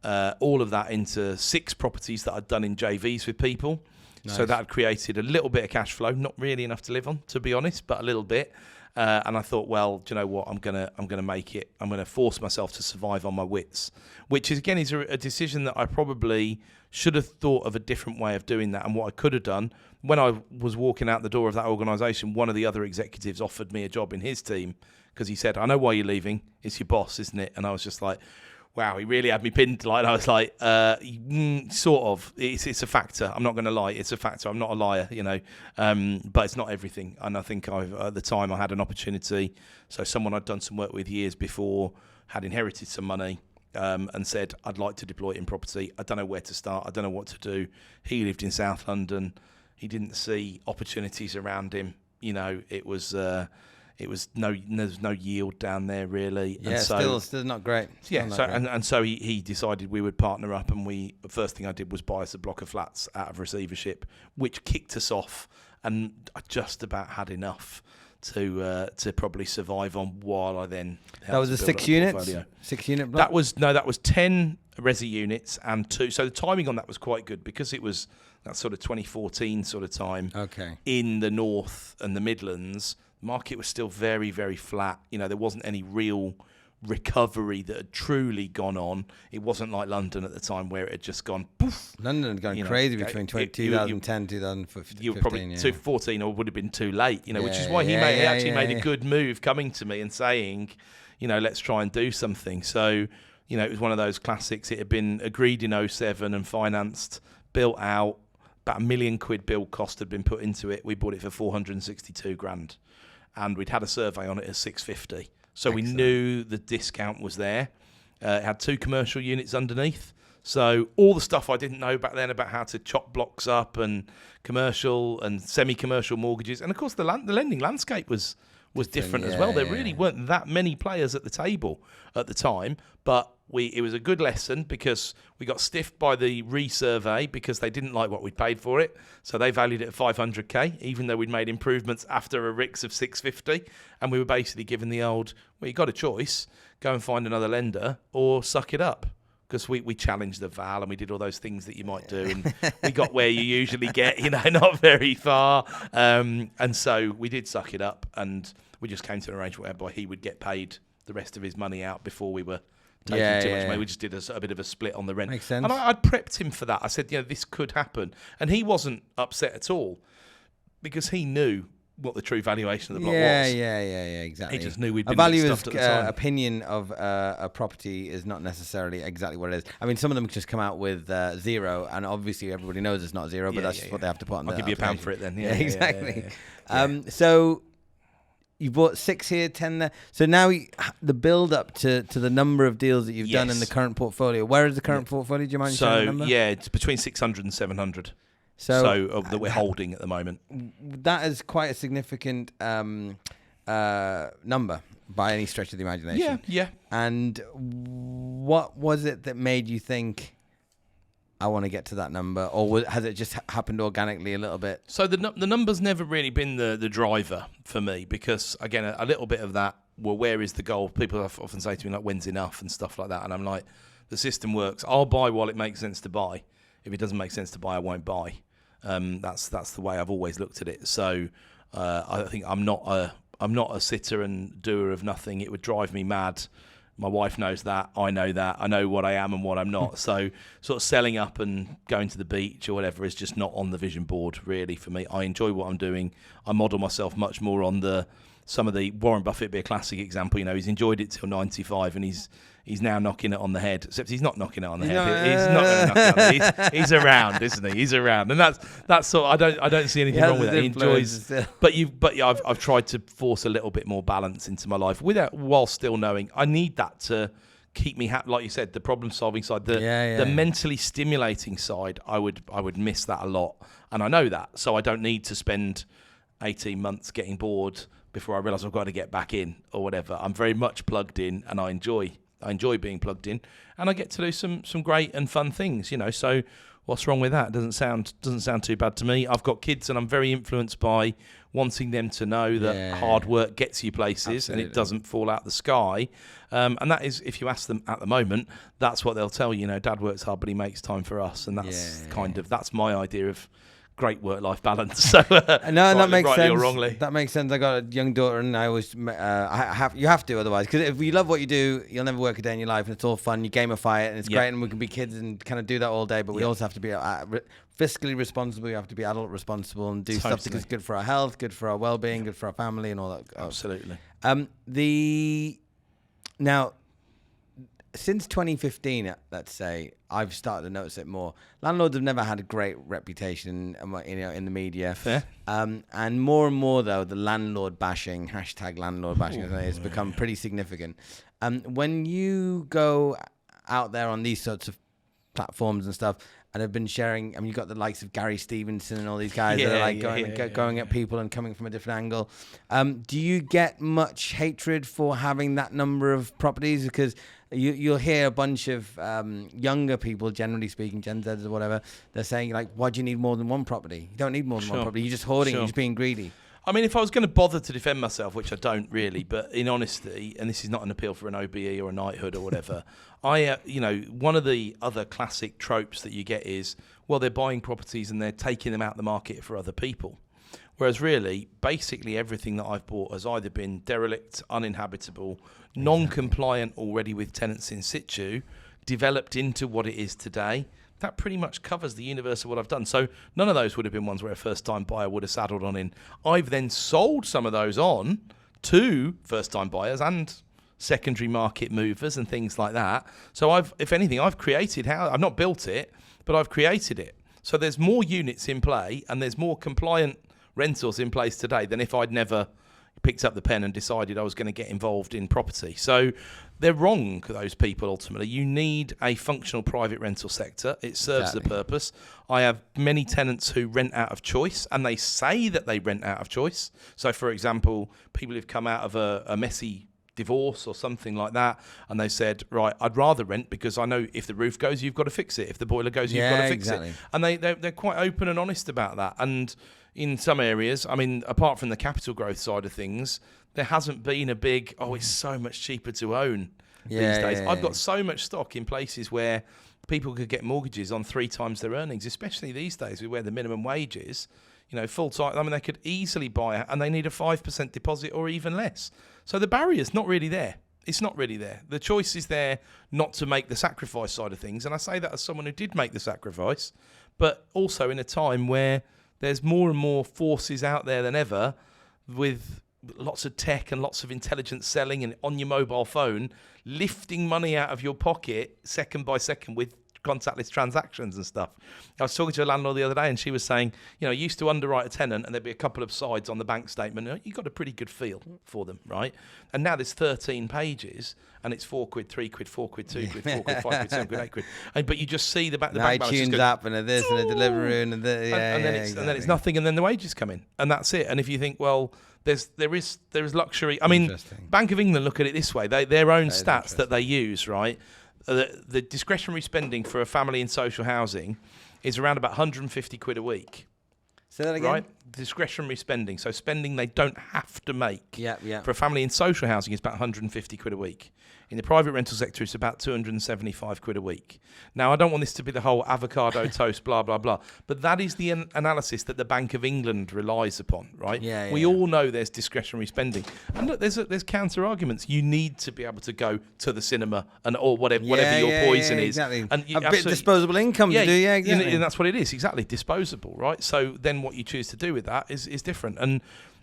all of that into 6 properties that I'd done in JVs with people. Nice. So that had created a little bit of cash flow, not really enough to live on, to be honest, but a little bit. And I thought, well, do you know what? I'm gonna make it. I'm gonna force myself to survive on my wits, which is a decision that I probably should have thought of a different way of doing that. And what I could have done when I was walking out the door of that organisation, one of the other executives offered me a job in his team because he said, "I know why you're leaving. It's your boss, isn't it?" And I was just like, wow, he really had me pinned. Like, I was like, sort of. It's a factor. I'm not going to lie. It's a factor. I'm not a liar, but it's not everything. And I think at the time I had an opportunity. So someone I'd done some work with years before had inherited some money and said, I'd like to deploy it in property. I don't know where to start. I don't know what to do. He lived in South London. He didn't see opportunities around him. There's no yield down there really. Yeah, and still not great. Yeah, so he decided we would partner up, and the first thing I did was buy us a block of flats out of receivership, which kicked us off, and I just about had enough to probably survive on while I then. That was a 6 units. 6 unit block. That was 10 resi units and 2. So the timing on that was quite good because it was that sort of 2014 sort of time. Okay. In the North and the Midlands. Market was still very, very flat. There wasn't any real recovery that had truly gone on. It wasn't like London at the time where it had just gone poof. London had gone crazy between 2010 2015. You were probably 2014 or would have been too late, which is why he made a good move coming to me and saying, let's try and do something. So, it was one of those classics. It had been agreed in 2007 and financed, built out. About £1 million build cost had been put into it. We bought it for 462 grand. And we'd had a survey on it at 650. So we knew the discount was there. It had 2 commercial units underneath. So all the stuff I didn't know back then about how to chop blocks up and commercial and semi-commercial mortgages. And, of course, the lending landscape was different as well. There really weren't that many players at the table at the time. But it was a good lesson because we got stiffed by the resurvey because they didn't like what we'd paid for it. So they valued it at 500k, even though we'd made improvements after a RICS of 650. And we were basically given the old, well, you got a choice. Go and find another lender or suck it up. Because we challenged the val and we did all those things that you might do, and we got where you usually get, not very far. And so we did suck it up, and we just came to an arrangement whereby he would get paid the rest of his money out before we were taking too much money. We just did a bit of a split on the rent. Makes sense. And I'd prepped him for that. I said, this could happen. And he wasn't upset at all because he knew what the true valuation of the block was. Yeah, exactly. He just knew we'd been a value stuffed at the time. opinion of a property is not necessarily exactly what it is. I mean, some of them just come out with 0, and obviously everybody knows it's not 0, but that's just what they have to put on. I'll give you £1 for it then. Yeah, exactly. So you bought 6 here, 10 there. So now the build up to the number of deals that you've done in the current portfolio. Where is the current portfolio? Do you mind sharing the number? It's between 600 and 700. So that we're holding at the moment. That is quite a significant number by any stretch of the imagination. Yeah. And what was it that made you think, I want to get to that number? Or has it just happened organically a little bit? So the number's never really been the driver for me because, again, a little bit of that, well, where is the goal? People often say to me, like, when's enough and stuff like that. And I'm like, the system works. I'll buy while it makes sense to buy. If it doesn't make sense to buy, I won't buy. That's the way I've always looked at it. So I think I'm not a sitter and doer of nothing. It would drive me mad. My wife knows that. I know that. I know what I am and what I'm not. So sort of selling up and going to the beach or whatever is just not on the vision board really for me. I enjoy what I'm doing. I model myself much more on some of the Warren Buffett be a classic example. He's enjoyed it till 95 and he's now knocking it on the head. Except he's not knocking it on the head. He's not going to knock it on the head. He's around, isn't he? He's around, and that's sort. I don't see anything wrong with that. He enjoys. But I've tried to force a little bit more balance into my life while still knowing I need that to keep me happy. Like you said, the problem solving side, the mentally stimulating side, I would miss that a lot, and I know that. So I don't need to spend 18 months getting bored before I realise I've got to get back in or whatever. I'm very much plugged in, and I enjoy being plugged in, and I get to do some great and fun things, So what's wrong with that? It doesn't sound too bad to me. I've got kids, and I'm very influenced by wanting them to know that hard work gets you places. Absolutely. And it doesn't fall out the sky. And that is, if you ask them at the moment, that's what they'll tell you. Dad works hard, but he makes time for us, and that's that's my idea of great work-life balance. So, that makes sense. Or wrongly. That makes sense. I got a young daughter, and I always you have to otherwise. Because if you love what you do, you'll never work a day in your life, and it's all fun. You gamify it, and it's great, and we can be kids and kind of do that all day. But we also have to be fiscally responsible. We have to be adult responsible and do stuff that's good for our health, good for our well-being, good for our family, and all that. Absolutely. Now, since 2015, let's say, I've started to notice it more. Landlords have never had a great reputation, in the media. Fair. And more, though, the landlord bashing, #landlord bashing, has become pretty significant. When you go out there on these sorts of platforms and stuff, and have been sharing, you've got the likes of Gary Stevenson and all these guys that are going at people and coming from a different angle. Do you get much hatred for having that number of properties? Because you'll hear a bunch of younger people, generally speaking, Gen Zs or whatever, they're saying, like, why do you need more than one property? You don't need more than one property. You're just hoarding, you're just being greedy. I mean, if I was going to bother to defend myself, which I don't really, but in honesty, and this is not an appeal for an OBE or a knighthood or whatever, one of the other classic tropes that you get is, well, they're buying properties and they're taking them out the market for other people. Whereas really, basically everything that I've bought has either been derelict, uninhabitable, non-compliant already with tenants in situ, developed into what it is today. That pretty much covers the universe of what I've done. So none of those would have been ones where a first-time buyer would have saddled on in. I've then sold some of those on to first-time buyers and secondary market movers and things like that. So if anything, I've created I've not built it, but I've created it. So there's more units in play and there's more compliant rentals in place today than if I'd never picked up the pen and decided I was going to get involved in property. So they're wrong, those people, ultimately. You need a functional private rental sector. It serves the purpose. I have many tenants who rent out of choice, and they say that they rent out of choice. So, for example, people who've come out of a messy divorce or something like that, and they said, right, I'd rather rent because I know if the roof goes, you've got to fix it. If the boiler goes, you've got to fix it. And they're quite open and honest about that. And in some areas, I mean, apart from the capital growth side of things, there hasn't been a big, it's so much cheaper to own these days. I've got so much stock in places where people could get mortgages on 3 times their earnings, especially these days where the minimum wage is, full time. I mean, they could easily buy it, and they need a 5% deposit or even less. So the barrier's not really there. It's not really there. The choice is there not to make the sacrifice side of things. And I say that as someone who did make the sacrifice, but also in a time where there's more and more forces out there than ever, with lots of tech and lots of intelligent selling and on your mobile phone, lifting money out of your pocket second by second with contactless transactions and stuff. I was talking to a landlord the other day, and she was saying, used to underwrite a tenant and there'd be a couple of sides on the bank statement. You got a pretty good feel for them, right? And now there's 13 pages, and it's £4, £3, £4, £2, £4, £5, £7, £8. But you just see the bank balance iTunes app and a this and a delivery and then it's nothing, and then the wages come in, and that's it. And if you think, well, there is luxury. I mean, Bank of England look at it this way. Their own stats that they use, right? The discretionary spending for a family in social housing is around about £150 a week. Say that again. Right? Discretionary spending. So spending they don't have to make. Yeah. For a family in social housing is about £150 a week. In the private rental sector, it's about £275 a week. Now, I don't want this to be the whole avocado toast, blah, blah, blah. But that is the analysis that the Bank of England relies upon, right? We all know there's discretionary spending. And look, there's counter arguments. You need to be able to go to the cinema or whatever your poison is. Exactly. And a bit disposable income to do, exactly. And that's what it is, exactly, disposable, right? So then what you choose to do with that is different. And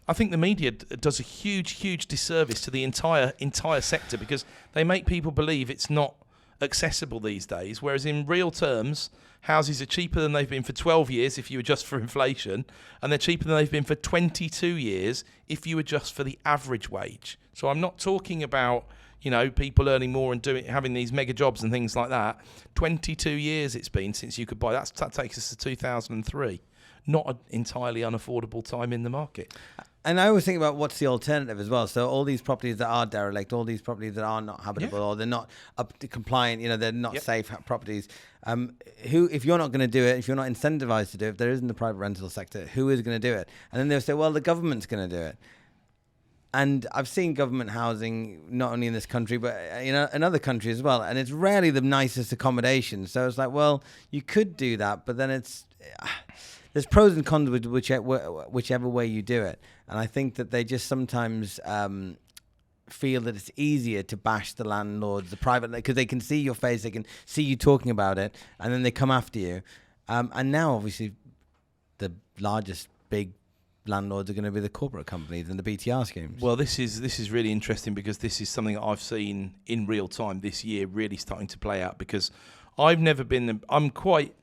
I think the media does a huge disservice to the entire sector, because they make people believe it's not accessible these days, whereas in real terms, houses are cheaper than they've been for 12 years if you adjust for inflation, and they're cheaper than they've been for 22 years if you adjust for the average wage. So I'm not talking about people earning more and having these mega jobs and things like that. 22 years it's been since you could buy. That takes us to 2003. Not an entirely unaffordable time in the market. And I always think about what's the alternative as well. So all these properties that are derelict, all these properties that are not habitable, or they're not up to compliant, they're not safe properties. If you're not going to do it, if you're not incentivized to do it, if there isn't the private rental sector, who is going to do it? And then they'll say, well, the government's going to do it. And I've seen government housing not only in this country, but in other countries as well. And it's rarely the nicest accommodation. So it's like, well, you could do that, but then there's pros and cons with whichever way you do it. And I think that they just sometimes feel that it's easier to bash the landlords, the private, because they can see your face, they can see you talking about it, and then they come after you. And now, obviously, the largest big landlords are going to be the corporate companies and the BTR schemes. Well, this is really interesting, because this is something that I've seen in real time this year really starting to play out, because I'm quite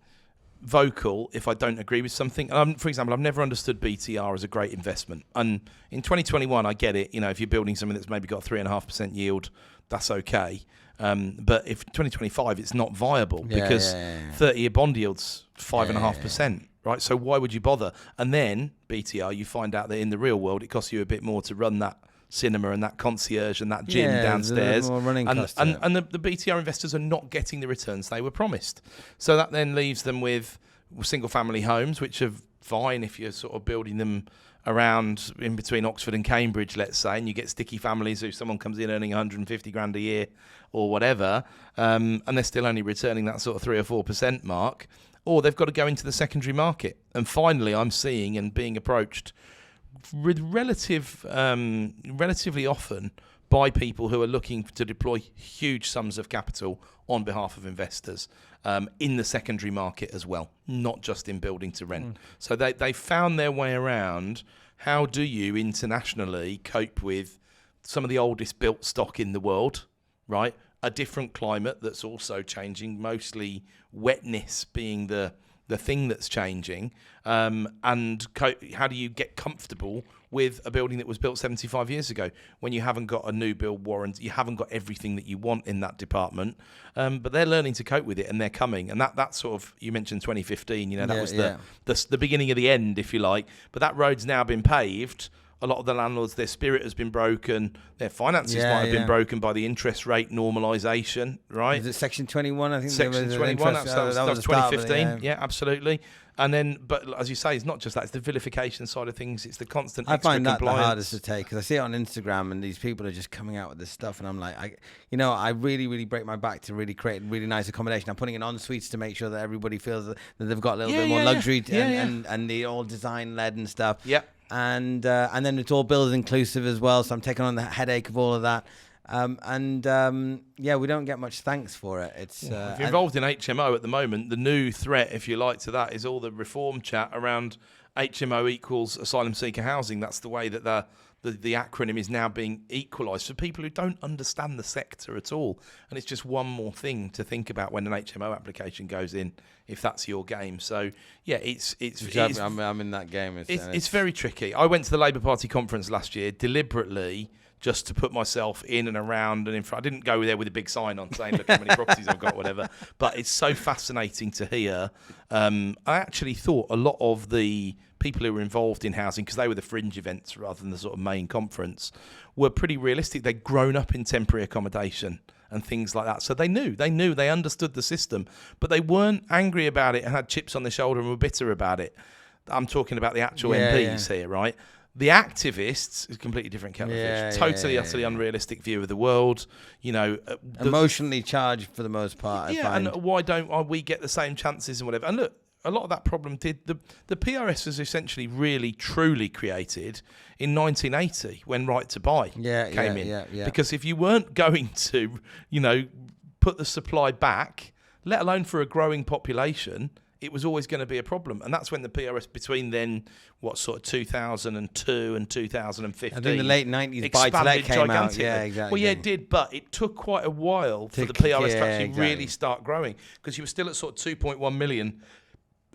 vocal if I don't agree with something. For example, I've never understood BTR as a great investment. And in 2021, I get it. If you're building something that's maybe got 3.5% yield, that's okay. But if 2025, it's not viable, because 30-year bond yield's 5.5%. Right, so why would you bother? And then BTR, you find out that in the real world, it costs you a bit more to run that cinema and that concierge and that gym downstairs, and the BTR investors are not getting the returns they were promised. So that then leaves them with single family homes, which are fine if you're sort of building them around in between Oxford and Cambridge, let's say, and you get sticky families who someone comes in earning 150 grand a year or whatever, and they're still only returning that sort of 3 or 4% mark, or they've got to go into the secondary market. And finally, I'm seeing and being approached with relatively often by people who are looking to deploy huge sums of capital on behalf of investors in the secondary market as well, not just in building to rent. So they found their way around. How do you internationally cope with some of the oldest built stock in the world, right? A different climate that's also changing, mostly wetness being the thing that's changing, and how do you get comfortable with a building that was built 75 years ago, when you haven't got a new build warrant, you haven't got everything that you want in that department. But they're learning to cope with it, and they're coming. And that sort of, you mentioned 2015, that was the beginning of the end, if you like. But that road's now been paved. A lot of the landlords, their spirit has been broken. Their finances might have been broken by the interest rate normalisation, right? Is it Section 21? I think Section 21, that was 2015. Yeah, absolutely. And then, but as you say, it's not just that. It's the vilification side of things. It's the constant I find that compliance. the hardest to take, because I see it on Instagram and these people are just coming out with this stuff. And I'm like, I really, really break my back to really create really nice accommodation. I'm putting in en-suites to make sure that everybody feels that they've got a little bit more luxury and the all design-led and stuff. Yeah. And then it's all build inclusive as well. So I'm taking on the headache of all of that. We don't get much thanks for it. It's if you're involved in HMO at the moment, the new threat, if you like, to that is all the reform chat around HMO equals asylum seeker housing. That's the way that the acronym is now being equalised for people who don't understand the sector at all. And it's just one more thing to think about when an HMO application goes in, if that's your game. So yeah, I'm in that game. It's very tricky. I went to the Labour Party conference last year deliberately just to put myself in and around and in front. I didn't go there with a big sign on saying, look how many properties I've got, whatever. But it's so fascinating to hear. I actually thought a lot of the people who were involved in housing, because they were the fringe events rather than the sort of main conference, were pretty realistic. They'd grown up in temporary accommodation and things like that. So they understood the system, but they weren't angry about it and had chips on their shoulder and were bitter about it. I'm talking about the actual MPs here, right? The activists is a completely different kettle of fish. Totally, utterly unrealistic view of the world. Emotionally charged for the most part. Yeah, and why don't we get the same chances and whatever? And look, a lot of that problem the PRS was essentially really, truly created in 1980 when Right to Buy came in. Yeah. Because if you weren't going to, put the supply back, let alone for a growing population, it was always going to be a problem. And that's when the PRS, between then, 2002 and 2015. I think the late 90s buy-to-let came out. Yeah, exactly. Well, yeah, it did, but it took quite a while for the PRS to actually really start growing, because you were still at sort of 2.1 million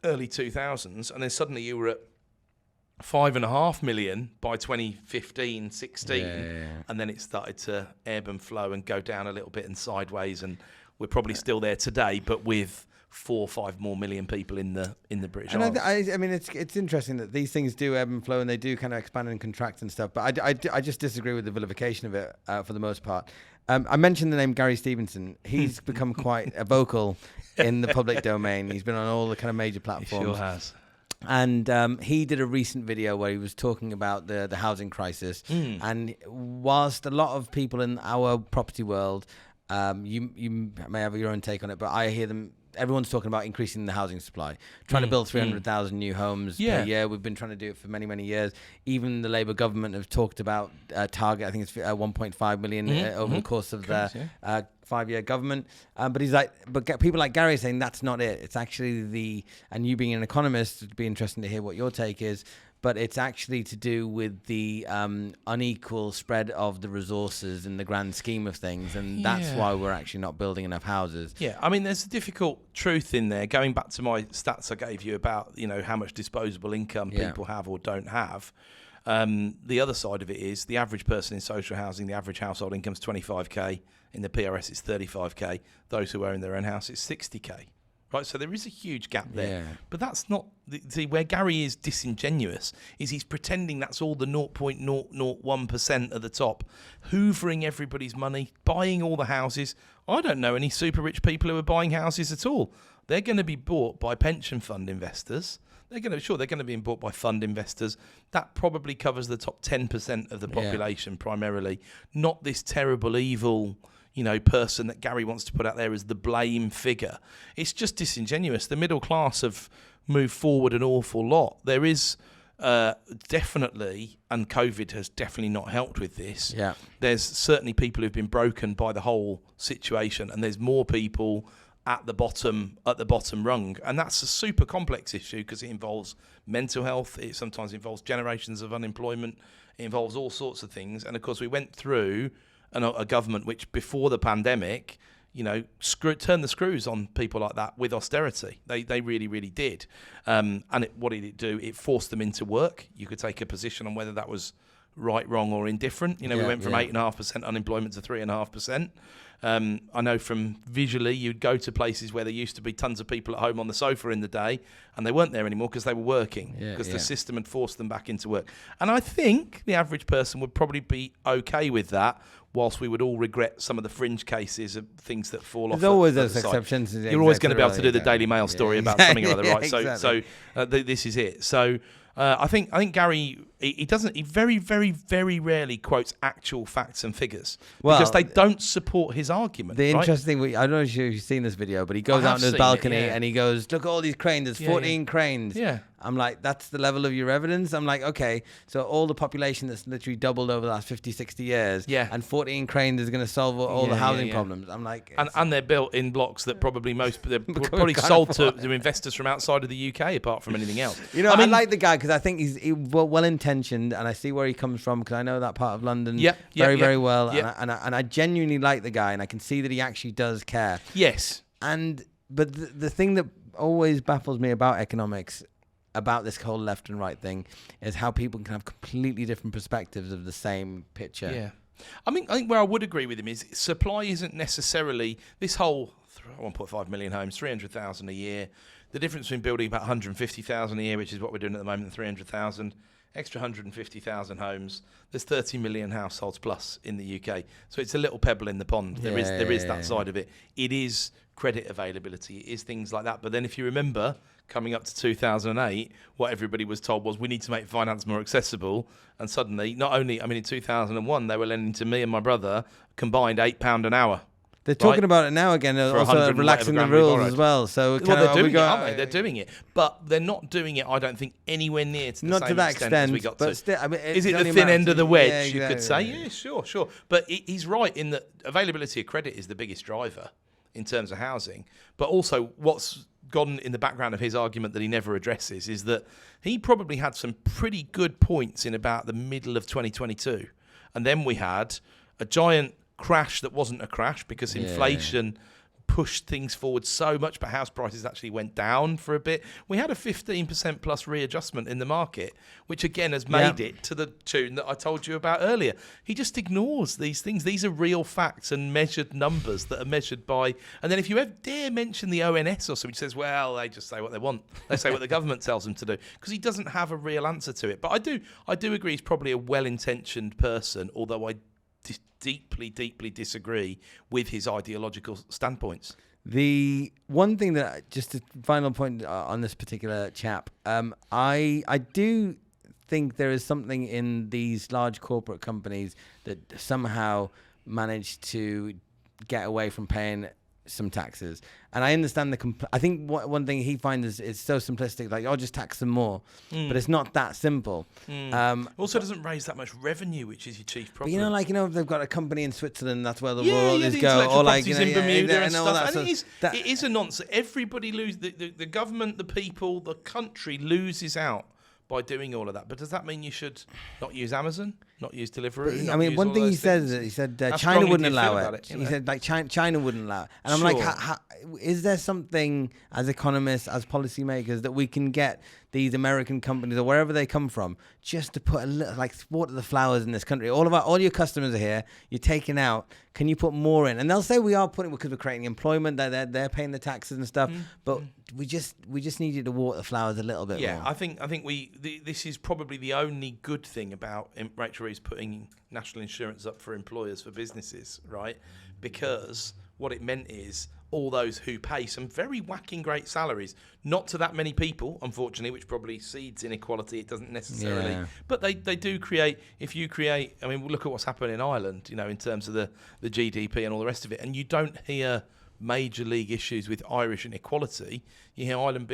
early 2000s, and then suddenly you were at 5.5 million by 2015, 16, and then it started to ebb and flow and go down a little bit and sideways, and we're probably still there today, but with 4 or 5 more million people in the British Isles. I mean, it's interesting that these things do ebb and flow, and they do kind of expand and contract and stuff. But I just disagree with the vilification of it for the most part. I mentioned the name Gary Stevenson. He's become quite vocal in the public domain. He's been on all the kind of major platforms. He sure has. And he did a recent video where he was talking about the housing crisis. And whilst a lot of people in our property world, you may have your own take on it, but I hear them. Everyone's talking about increasing the housing supply, trying to build 300,000 new homes per year. We've been trying to do it for many, many years. Even the Labour government have talked about target. I think it's 1.5 million over the course of their 5-year government. But he's like, people like Gary are saying that's not it. It's actually and you being an economist, it'd be interesting to hear what your take is. But it's actually to do with the unequal spread of the resources in the grand scheme of things. And that's why we're actually not building enough houses. Yeah, I mean, there's a difficult truth in there. Going back to my stats I gave you about, how much disposable income people have or don't have. The other side of it is the average person in social housing, the average household income is 25k. In the PRS, it's 35k. Those who own their own house, it's 60k. Right, so there is a huge gap there. But that's not... See, where Gary is disingenuous is he's pretending that's all the 0.001% at the top, hoovering everybody's money, buying all the houses. I don't know any super rich people who are buying houses at all. They're going to be bought by pension fund investors. They're going to be bought by fund investors. That probably covers the top 10% of the population primarily, not this terrible, evil... person that Gary wants to put out there as the blame figure. It's just disingenuous. The middle class have moved forward an awful lot. There is definitely, and COVID has definitely not helped with this. Yeah. There's certainly people who've been broken by the whole situation, and there's more people at the bottom rung. And that's a super complex issue because it involves mental health. It sometimes involves generations of unemployment. It involves all sorts of things. And of course, we went through a government which before the pandemic, turn the screws on people like that with austerity. They really, really did. What did it do? It forced them into work. You could take a position on whether that was right, wrong, or indifferent. We went from 8.5% unemployment to 3.5%. I know from visually, you'd go to places where there used to be tons of people at home on the sofa in the day, and they weren't there anymore because they were working, because the system had forced them back into work. And I think the average person would probably be okay with that, whilst we would all regret some of the fringe cases of things that fall off. There's always those exceptions. You're always going to be able to do the Daily Mail story about something or other, right? So this is it. So I think Gary, he very, very, very rarely quotes actual facts and figures because they don't support his argument. The interesting thing, I don't know if you've seen this video, but he goes out on his balcony and he goes, "Look at all these cranes. There's 14 cranes." Yeah. I'm like, that's the level of your evidence? I'm like, okay, so all the population that's literally doubled over the last 50, 60 years, and 14 cranes is going to solve all the housing problems. I'm like... And they're built in blocks that probably sold to investors from outside of the UK, apart from anything else. I like the guy because I think he's well-intentioned, and I see where he comes from because I know that part of London very well, and I genuinely like the guy, and I can see that he actually does care. Yes. But the thing that always baffles me about economics, about this whole left and right thing, is how people can have completely different perspectives of the same picture. Yeah. I think where I would agree with him is supply isn't necessarily this whole 1.5 million homes, 300,000 a year. The difference between building about 150,000 a year, which is what we're doing at the moment, and 300,000, extra 150,000 homes. There's 30 million households plus in the UK. So it's a little pebble in the pond. There is that side of it. It is credit availability. It is things like that. But then if you remember, coming up to 2008, what everybody was told was we need to make finance more accessible. And suddenly, in 2001, they were lending to me and my brother combined £8 an hour. They're talking about it now again, also relaxing the rules as well. So they're doing it, aren't they? They're doing it, but they're not doing it, I don't think, anywhere near to the same extent as we got to. Still, is it the thin end of the wedge, you could say? Yeah, sure. But he's right in that availability of credit is the biggest driver in terms of housing. But also what's gone in the background of his argument that he never addresses is that he probably had some pretty good points in about the middle of 2022. And then we had a giant crash that wasn't a crash because inflation pushed things forward so much, but house prices actually went down for a bit. We had a 15% plus readjustment in the market, which again has made it to the tune that I told you about earlier. He just ignores these things. These are real facts and measured numbers that are measured by... And then if you ever dare mention the ONS or something, he says, well, they just say what they want. They say what the government tells them to do, because he doesn't have a real answer to it. But I do agree he's probably a well-intentioned person, although I deeply disagree with his ideological standpoints. The one thing that, just a final point on this particular chap, I do think there is something in these large corporate companies that somehow manage to get away from paying some taxes. And I understand I think one thing he finds is so simplistic, like, just tax them more. But it's not that simple. Also doesn't raise that much revenue, which is your chief problem. But if they've got a company in Switzerland, that's where the royalties go. Or like, in Bermuda and stuff. And it is a nonsense. Everybody loses, the government, the people, the country loses out by doing all of that. But does that mean you should not use Amazon, not use Deliveroo? One thing he said China wouldn't allow it. He said China wouldn't allow it. And I'm like, is there something as economists, as policymakers, that we can get these American companies or wherever they come from just to put a little, like, water the flowers in this country? All your customers are here. You're taking out. Can you put more in? And they'll say we are putting, because we're creating employment. They're paying the taxes and stuff. But we just need you to water the flowers a little bit more. Yeah, I think this is probably the only good thing about Rachel Reeves putting national insurance up for employers, for businesses, right? Because what it meant is all those who pay some very whacking great salaries, not to that many people, unfortunately, which probably seeds inequality. It doesn't necessarily, but they do create. If you create, look at what's happened in Ireland, in terms of the GDP and all the rest of it, and you don't hear major league issues with Irish inequality. You hear Ireland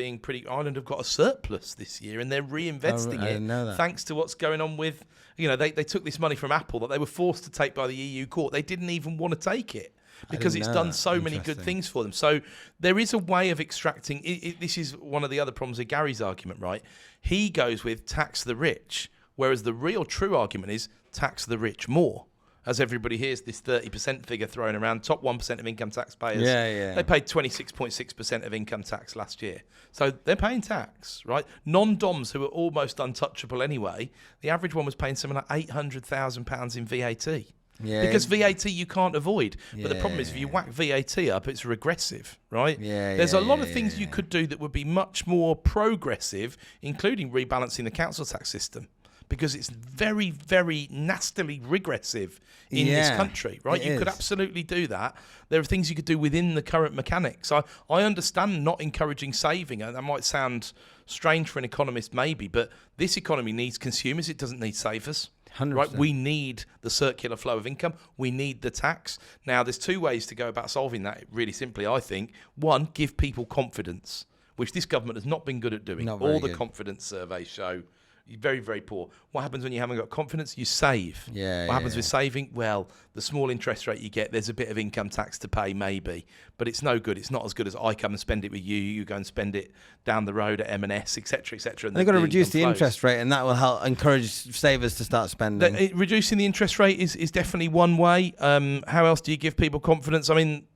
have got a surplus this year, and they're reinvesting it thanks to what's going on with, they took this money from Apple that they were forced to take by the EU court. They didn't even want to take it, because it's done so many good things for them. So there is a way of extracting. This is one of the other problems of Gary's argument, right? He goes with tax the rich, whereas the real true argument is tax the rich more. as everybody hears this 30% figure thrown around, top 1% of income taxpayers, Yeah. they paid 26.6% of income tax last year. So they're paying tax, right? Non-DOMs, who are almost untouchable anyway, the average one was paying something like £800,000 in VAT. Yeah. Because VAT you can't avoid. But the problem is if you Yeah. whack VAT up, it's regressive, right? Yeah, There's yeah, a lot of yeah, things you could do that would be much more progressive, including rebalancing the council tax system. Because it's very, very nastily regressive in this country, right? it You could is. absolutely do that. There are things you could do within the current mechanics. I understand not encouraging saving, and that might sound strange for an economist maybe, but this economy needs consumers, it doesn't need savers. 100%. Right? We need the circular flow of income. We need the tax. Now, there's two ways to go about solving that, really simply, I think. One, give people confidence, which this government has not been good at doing. Not very All the good. confidence surveys show you're very, very poor. What happens when you haven't got confidence? You save. Yeah, What happens yeah. with saving? Well, the small interest rate you get, there's a bit of income tax to pay, maybe, but it's no good. It's not as good as I come and spend it with you. You go and spend it down the road at M&S, etc., etc. They've got to reduce the interest rate, and that will help encourage savers to start spending. Reducing the interest rate is definitely one way. How else do you give people confidence? I mean,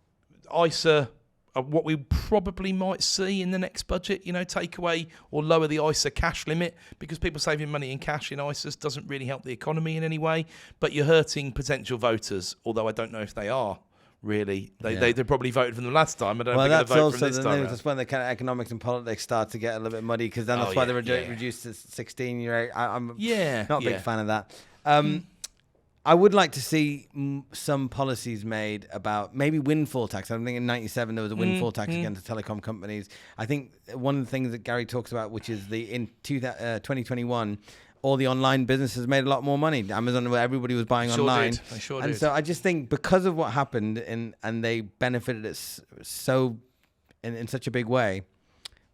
ISA, what we probably might see in the next budget, take away or lower the ISA cash limit, because people saving money in cash in ISAs doesn't really help the economy in any way, but you're hurting potential voters, although I don't know if they are. Really, they probably voted for them last time. I don't think they'll vote for them this time. That's when the kind of economics and politics start to get a little bit muddy, because then that's why they reduced to 16. I'm not a big fan of that. I would like to see some policies made about maybe windfall tax. I think in '97 there was a windfall tax against the telecom companies. I think one of the things that Gary talks about, which is in 2021. All the online businesses made a lot more money. Amazon, where everybody was buying online. They sure did. So I just think because of what happened and they benefited it so in such a big way,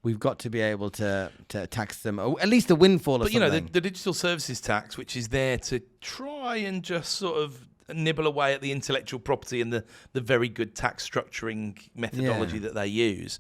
we've got to be able to tax them, or at least a windfall or something. The digital services tax, which is there to try and just sort of nibble away at the intellectual property and the very good tax structuring methodology that they use,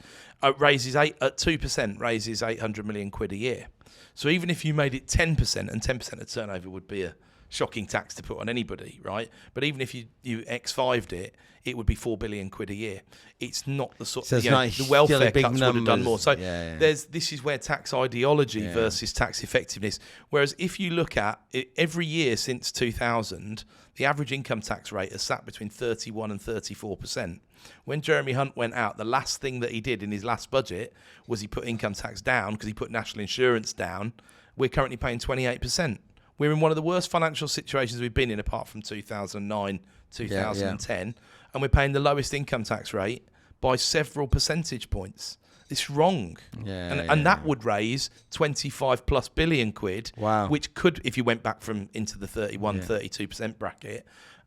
raises 2% raises 800 million quid a year. So even if you made it 10%, and 10% of turnover would be a shocking tax to put on anybody, right? But even if you X5'd it, it would be 4 billion quid a year. It's not the sort of, the welfare cuts would have done more. So this is where tax ideology versus tax effectiveness. Whereas if you look at it, every year since 2000, the average income tax rate has sat between 31 and 34%. When Jeremy Hunt went out, the last thing that he did in his last budget was he put income tax down because he put national insurance down. We're currently paying 28%. We're in one of the worst financial situations we've been in apart from 2009, 2010. And we're paying the lowest income tax rate by several percentage points. It's wrong. And that would raise 25 plus billion quid, which could, if you went back into the 32% bracket.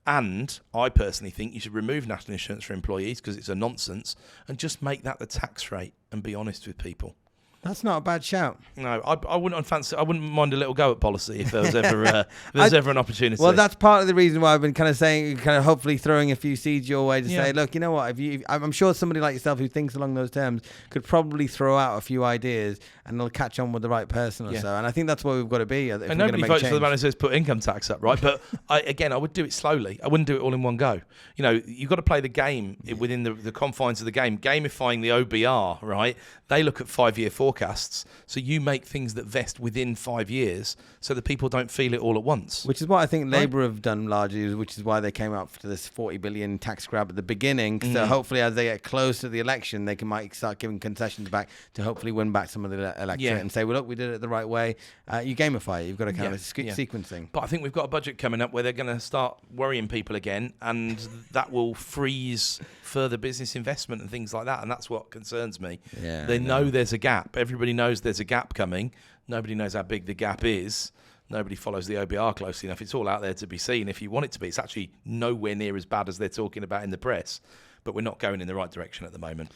And I personally think you should remove national insurance for employees because it's a nonsense, and just make that the tax rate and be honest with people. That's not a bad shout. No, I wouldn't mind a little go at policy if there was ever ever an opportunity. Well, that's part of the reason why I've been kind of saying, hopefully throwing a few seeds your way to say, look, you know what? I'm sure somebody like yourself who thinks along those terms could probably throw out a few ideas, and they'll catch on with the right person or so. And I think that's where we've got to be. And nobody votes for the man who says put income tax up, right? But I would do it slowly. I wouldn't do it all in one go. You've got to play the game within the confines of the game. Gamifying the OBR, right? They look at 5-year forecasts. So you make things that vest within 5 years so that people don't feel it all at once. Which is what I think Labour have done largely, which is why they came up to this 40 billion tax grab at the beginning. So hopefully as they get close to the election, they might start giving concessions back to hopefully win back some of the electorate and say, well, look, we did it the right way. You gamify it. You've got to kind of sequencing. But I think we've got a budget coming up where they're going to start worrying people again, and that will freeze further business investment and things like that, and that's what concerns me. They know there's a gap. Everybody knows there's a gap coming. Nobody knows how big the gap is. Nobody follows the OBR closely enough. It's all out there to be seen if you want it to be. It's actually nowhere near as bad as they're talking about in the press, but we're not going in the right direction at the moment.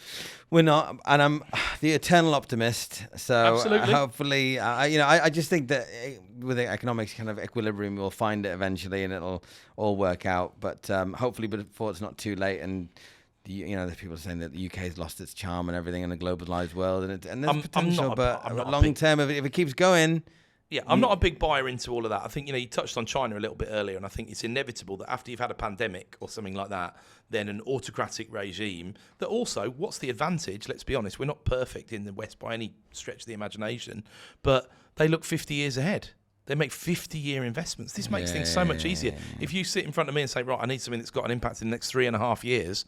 We're not, and I'm the eternal optimist. So hopefully, I just think that with the economics kind of equilibrium, we'll find it eventually, and it'll all work out. But hopefully, before it's not too late, and there's people saying that the UK has lost its charm and everything in a globalized world, and there's potential, but long term, if it keeps going, Yeah, I'm not a big buyer into all of that. I think, you touched on China a little bit earlier, and I think it's inevitable that after you've had a pandemic or something like that, then an autocratic regime that also, what's the advantage? Let's be honest, we're not perfect in the West by any stretch of the imagination, but they look 50 years ahead. They make 50-year investments. This makes things so much easier. If you sit in front of me and say, right, I need something that's got an impact in the next 3.5 years,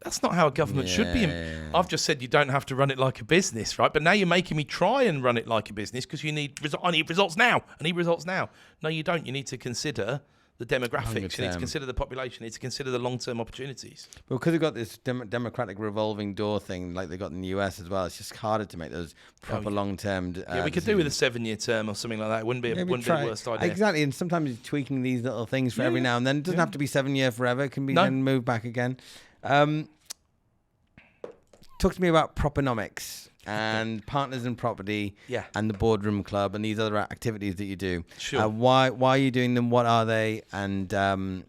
that's not how a government should be. I've just said you don't have to run it like a business, right? But now you're making me try and run it like a business because I need results now. I need results now. No, you don't. You need to consider the demographics. 100%. You need to consider the population. You need to consider the long-term opportunities. Well, because we've got this democratic revolving door thing like they got in the US as well, it's just harder to make those proper long-term we could do with a 7-year term or something like that. It wouldn't be the worst idea. Exactly, and sometimes you're tweaking these little things for every now and then. It doesn't have to be 7 year forever. It can be then moved back again. Talk to me about Proponomics and Partners in Property and the Boardroom Club and these other activities that you do. Sure. Why are you doing them? What are they? And do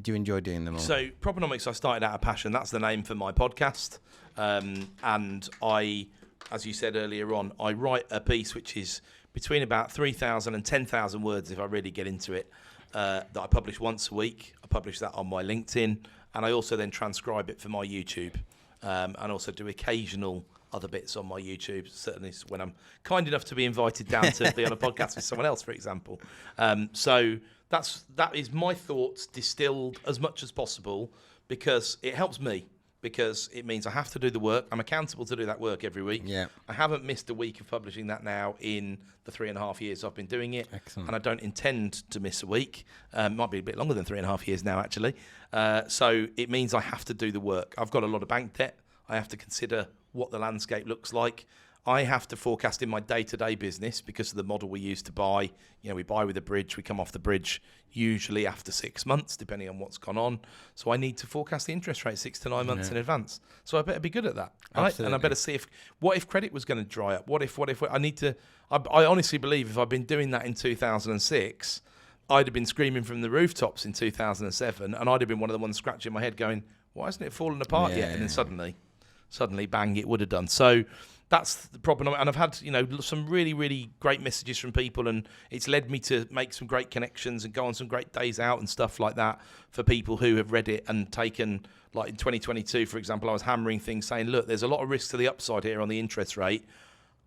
you enjoy doing them all? So Proponomics, I started out of passion. That's the name for my podcast. And I, as you said earlier on, I write a piece which is between about 3,000 and 10,000 words if I really get into it, that I publish once a week. I publish that on my LinkedIn, and I also then transcribe it for my YouTube. And also do occasional other bits on my YouTube, certainly when I'm kind enough to be invited down to be on a podcast with someone else, for example. So that is my thoughts distilled as much as possible because it helps me, because it means I have to do the work. I'm accountable to do that work every week. Yeah. I haven't missed a week of publishing that now in the 3.5 years I've been doing it. Excellent. And I don't intend to miss a week. Might be a bit longer than 3.5 years now, actually. So it means I have to do the work. I've got a lot of bank debt. I have to consider what the landscape looks like. I have to forecast in my day-to-day business because of the model we use to buy. We buy with a bridge. We come off the bridge usually after 6 months, depending on what's gone on. So I need to forecast the interest rate 6 to 9 months in advance. So I better be good at that, right? And I better see what if credit was going to dry up? What if I need to? I honestly believe if I'd been doing that in 2006, I'd have been screaming from the rooftops in 2007, and I'd have been one of the ones scratching my head, going, "Why hasn't it fallen apart yet?" And then suddenly, bang, it would have done. So that's the problem. And I've had, some really, really great messages from people, and it's led me to make some great connections and go on some great days out and stuff like that for people who have read it and taken, like in 2022, for example, I was hammering things saying, look, there's a lot of risk to the upside here on the interest rate.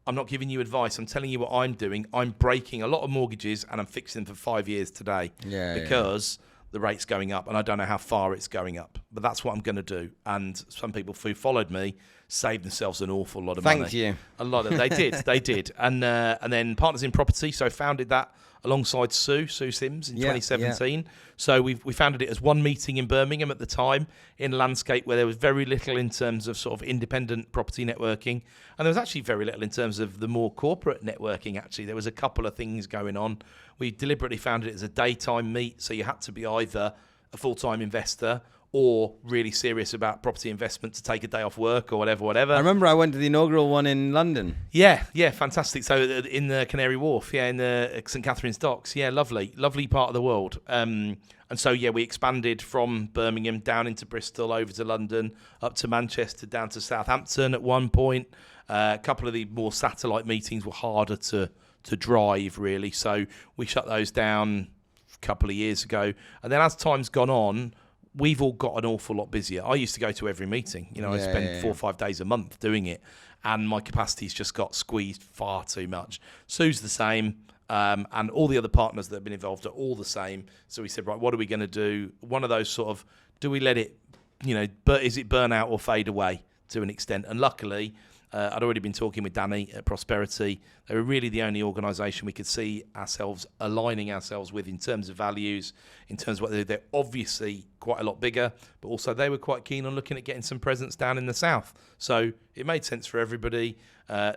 I'm not giving you advice. I'm telling you what I'm doing. I'm breaking a lot of mortgages and I'm fixing them for 5 years today because the rate's going up and I don't know how far it's going up. But that's what I'm going to do. And some people who followed me saved themselves an awful lot of money. Thank you. A lot of they did. And then Partners in Property. So founded that alongside Sue Sims in 2017. Yeah. So we founded it as one meeting in Birmingham at the time in a landscape where there was very little in terms of sort of independent property networking. And there was actually very little in terms of the more corporate networking, actually. There was a couple of things going on. We deliberately founded it as a daytime meet. So you had to be either a full-time investor or really serious about property investment to take a day off work or whatever. I remember I went to the inaugural one in London. Yeah, fantastic. So in the Canary Wharf, in the St Catherine's Docks. Yeah, lovely part of the world. And so, we expanded from Birmingham down into Bristol, over to London, up to Manchester, down to Southampton at one point. A couple of the more satellite meetings were harder to drive, really. So we shut those down a couple of years ago. And then as time's gone on, we've all got an awful lot busier. I used to go to every meeting. I spend 4 or 5 days a month doing it, and my capacity's just got squeezed far too much. Sue's the same, and all the other partners that have been involved are all the same. So we said, right, what are we going to do? One of those sort of, do we let it, is it burn out or fade away to an extent? And luckily, I'd already been talking with Danny at Prosperity. They were really the only organisation we could see ourselves aligning ourselves with in terms of values, in terms of what they're obviously quite a lot bigger, but also they were quite keen on looking at getting some presence down in the south. So it made sense for everybody.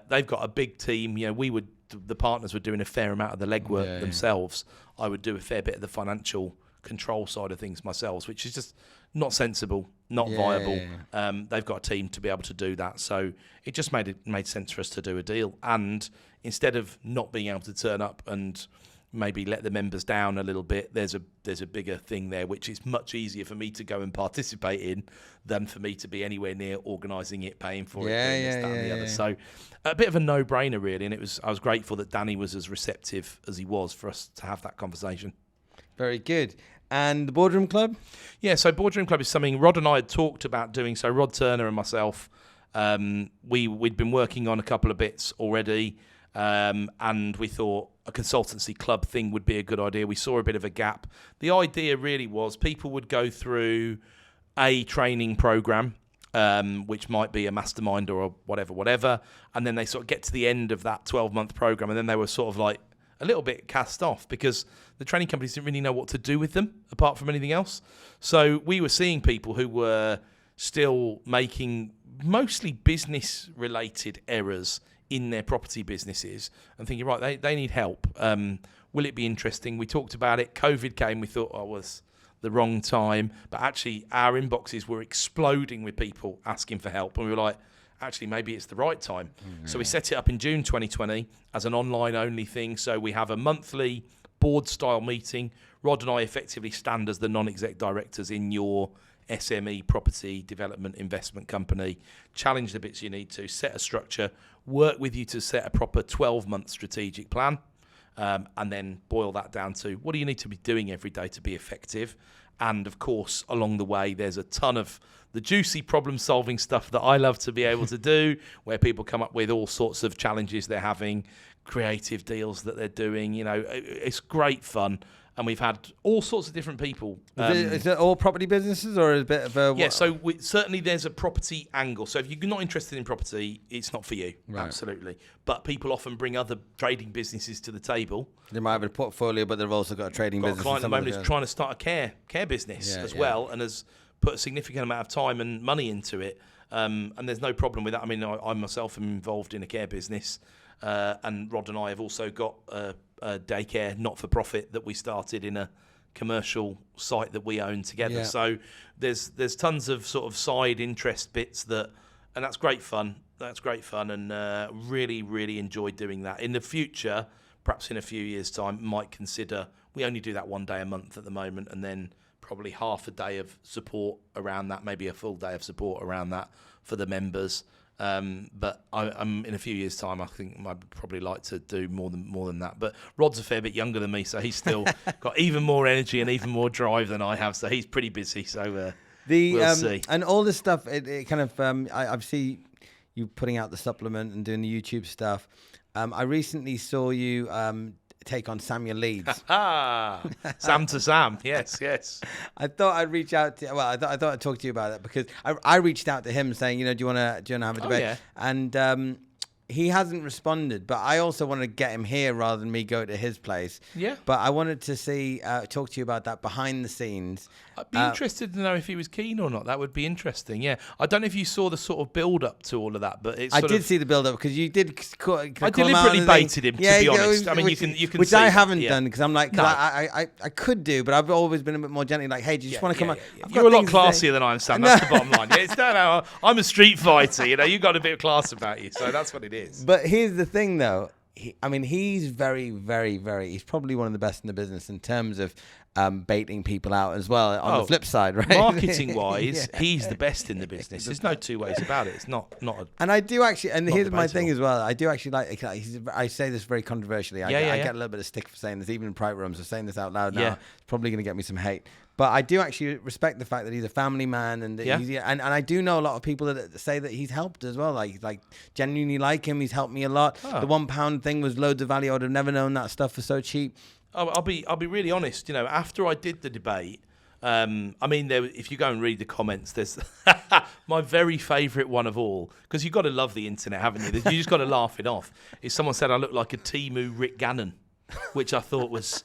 They've got a big team. The partners were doing a fair amount of the legwork themselves. I would do a fair bit of the financial control side of things myself, which is just not sensible, not viable. They've got a team to be able to do that. So it just made sense for us to do a deal. And instead of not being able to turn up and maybe let the members down a little bit, there's a bigger thing there, which is much easier for me to go and participate in than for me to be anywhere near organising it, paying for it, doing this, that, and the other. So a bit of a no-brainer, really. And I was grateful that Danny was as receptive as he was for us to have that conversation. Very good. And the Boardroom Club? Yeah, so Boardroom Club is something Rod and I had talked about doing. So Rod Turner and myself, we'd been working on a couple of bits already, and we thought a consultancy club thing would be a good idea. We saw a bit of a gap. The idea really was people would go through a training program, which might be a mastermind or whatever, and then they sort of get to the end of that 12-month program, and then they were sort of like a little bit cast off because the training companies didn't really know what to do with them apart from anything else. So we were seeing people who were still making mostly business-related errors in their property businesses and thinking, right, they need help. Will it be interesting? We talked about it. COVID came. We thought, it was the wrong time. But actually, our inboxes were exploding with people asking for help. And we were like, actually, maybe it's the right time. Mm-hmm. So we set it up in June 2020 as an online-only thing. So we have a monthly board-style meeting. Rod and I effectively stand as the non-exec directors in your SME property development investment company, challenge the bits you need to, set a structure, work with you to set a proper 12-month strategic plan, and then boil that down to what do you need to be doing every day to be effective. And of course, along the way, there's a ton of the juicy problem-solving stuff that I love to be able to do, where people come up with all sorts of challenges they're having, creative deals that they're doing. It's great fun. And we've had all sorts of different people. Is it all property businesses or is it a bit of a... Yeah, so certainly there's a property angle. So if you're not interested in property, it's not for you. Right. Absolutely. But people often bring other trading businesses to the table. They might have a portfolio, but they've also got a trading business. A client at the moment is trying to start a care business well, and has put a significant amount of time and money into it. And there's no problem with that. I mean, I myself am involved in a care business, and Rod and I have also got a daycare not-for-profit that we started in a commercial site that we own together. Yeah. So there's tons of sort of side interest bits and that's great fun. And really, really enjoyed doing that. In the future, perhaps in a few years' time, might consider, we only do that one day a month at the moment, and then probably half a day of support around that, maybe a full day of support around that for the members. But I'm in a few years' time, I think I'd probably like to do more than that. But Rod's a fair bit younger than me, so he's still got even more energy and even more drive than I have. So he's pretty busy. So we'll see. And all this stuff, it kind of I see you putting out the supplement and doing the YouTube stuff. I recently saw you take on Samuel Leeds. Sam to Sam. Yes. I thought I'd reach out to. Well, I thought I'd talk to you about that because I reached out to him saying, do you want to have a debate? Yeah. And he hasn't responded. But I also wanted to get him here rather than me go to his place. Yeah. But I wanted to talk to you about that behind the scenes. I'd be interested to know if he was keen or not. That would be interesting. Yeah. I don't know if you saw the sort of build up to all of that, but I did see the build up because you did. I deliberately baited him, to be honest. I mean, you can which see I haven't done because I'm like, I could do, but I've always been a bit more gently. Like, hey, do you just want to come on? You're a lot classier than I am, Sam. That's the bottom line. No, I'm a street fighter. You got a bit of class about you, so that's what it is. But here's the thing, though. He's very, very, very. He's probably one of the best in the business in terms of baiting people out as well. On the flip side, right? Marketing wise, he's the best in the business. There's no two ways about it. It's not. And I do actually. And here's my thing as well. I do actually like. I say this very controversially. I get a little bit of stick for saying this, even in private rooms. I'm saying this out loud now. Yeah. It's probably going to get me some hate. But I do actually respect the fact that he's a family man, and and I do know a lot of people that say that he's helped as well. Like genuinely like him. He's helped me a lot. The £1 thing was loads of value. I would have never known that stuff was so cheap. I'll be really honest. After I did the debate, if you go and read the comments, there's my very favourite one of all, because you've got to love the internet, haven't you? You just got to laugh it off. Is someone said I look like a Temu Rick Gannon, which I thought was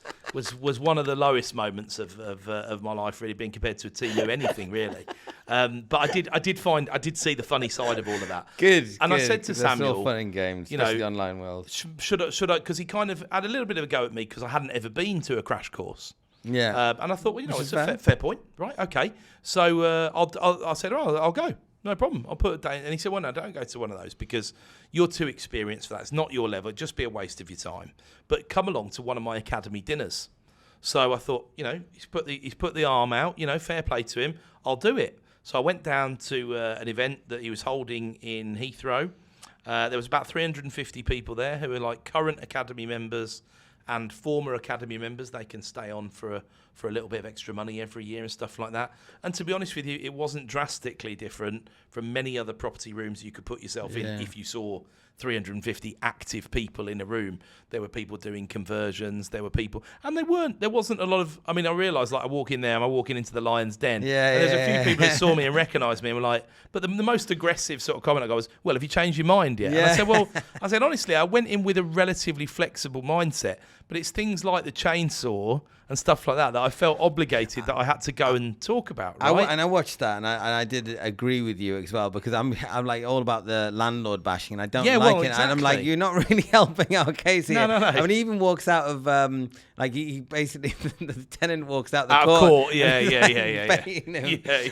one of the lowest moments of my life, really, being compared to a Temu anything, really. But I did see the funny side of all of that. Good. And I said to Samuel, it's all fun and games, especially the online world. Should I? Because he kind of had a little bit of a go at me because I hadn't ever been to a crash course. Yeah. And I thought, it's a fair point, right? Okay. So I said, I'll go. No problem. I'll put it down. And he said, well, no, don't go to one of those because you're too experienced for that. It's not your level. It'd just be a waste of your time. But come along to one of my academy dinners. So I thought, he's put the arm out, fair play to him. I'll do it. So I went down to an event that he was holding in Heathrow. There was about 350 people there who were like current academy members and former academy members. They can stay on for a little bit of extra money every year and stuff like that. And to be honest with you, it wasn't drastically different from many other property rooms you could put yourself in if you saw 350 active people in a room. There were people doing conversions. There were people, and there wasn't a lot of. I mean, I realised like I walk in there, am I walking into the lion's den? And there's a few people that saw me and recognised me and were like, but the most aggressive sort of comment I got was, well, have you changed your mind yet? And I said, honestly, I went in with a relatively flexible mindset, but it's things like the chainsaw and stuff like that I felt obligated that I had to go and talk about. Right? And I watched that, and I did agree with you as well, because I'm like all about the landlord bashing, and I don't like it. Exactly. And I'm like, you're not really helping our case here. No. I mean, he even walks out of like he basically the tenant walks out the Out court. of court, yeah.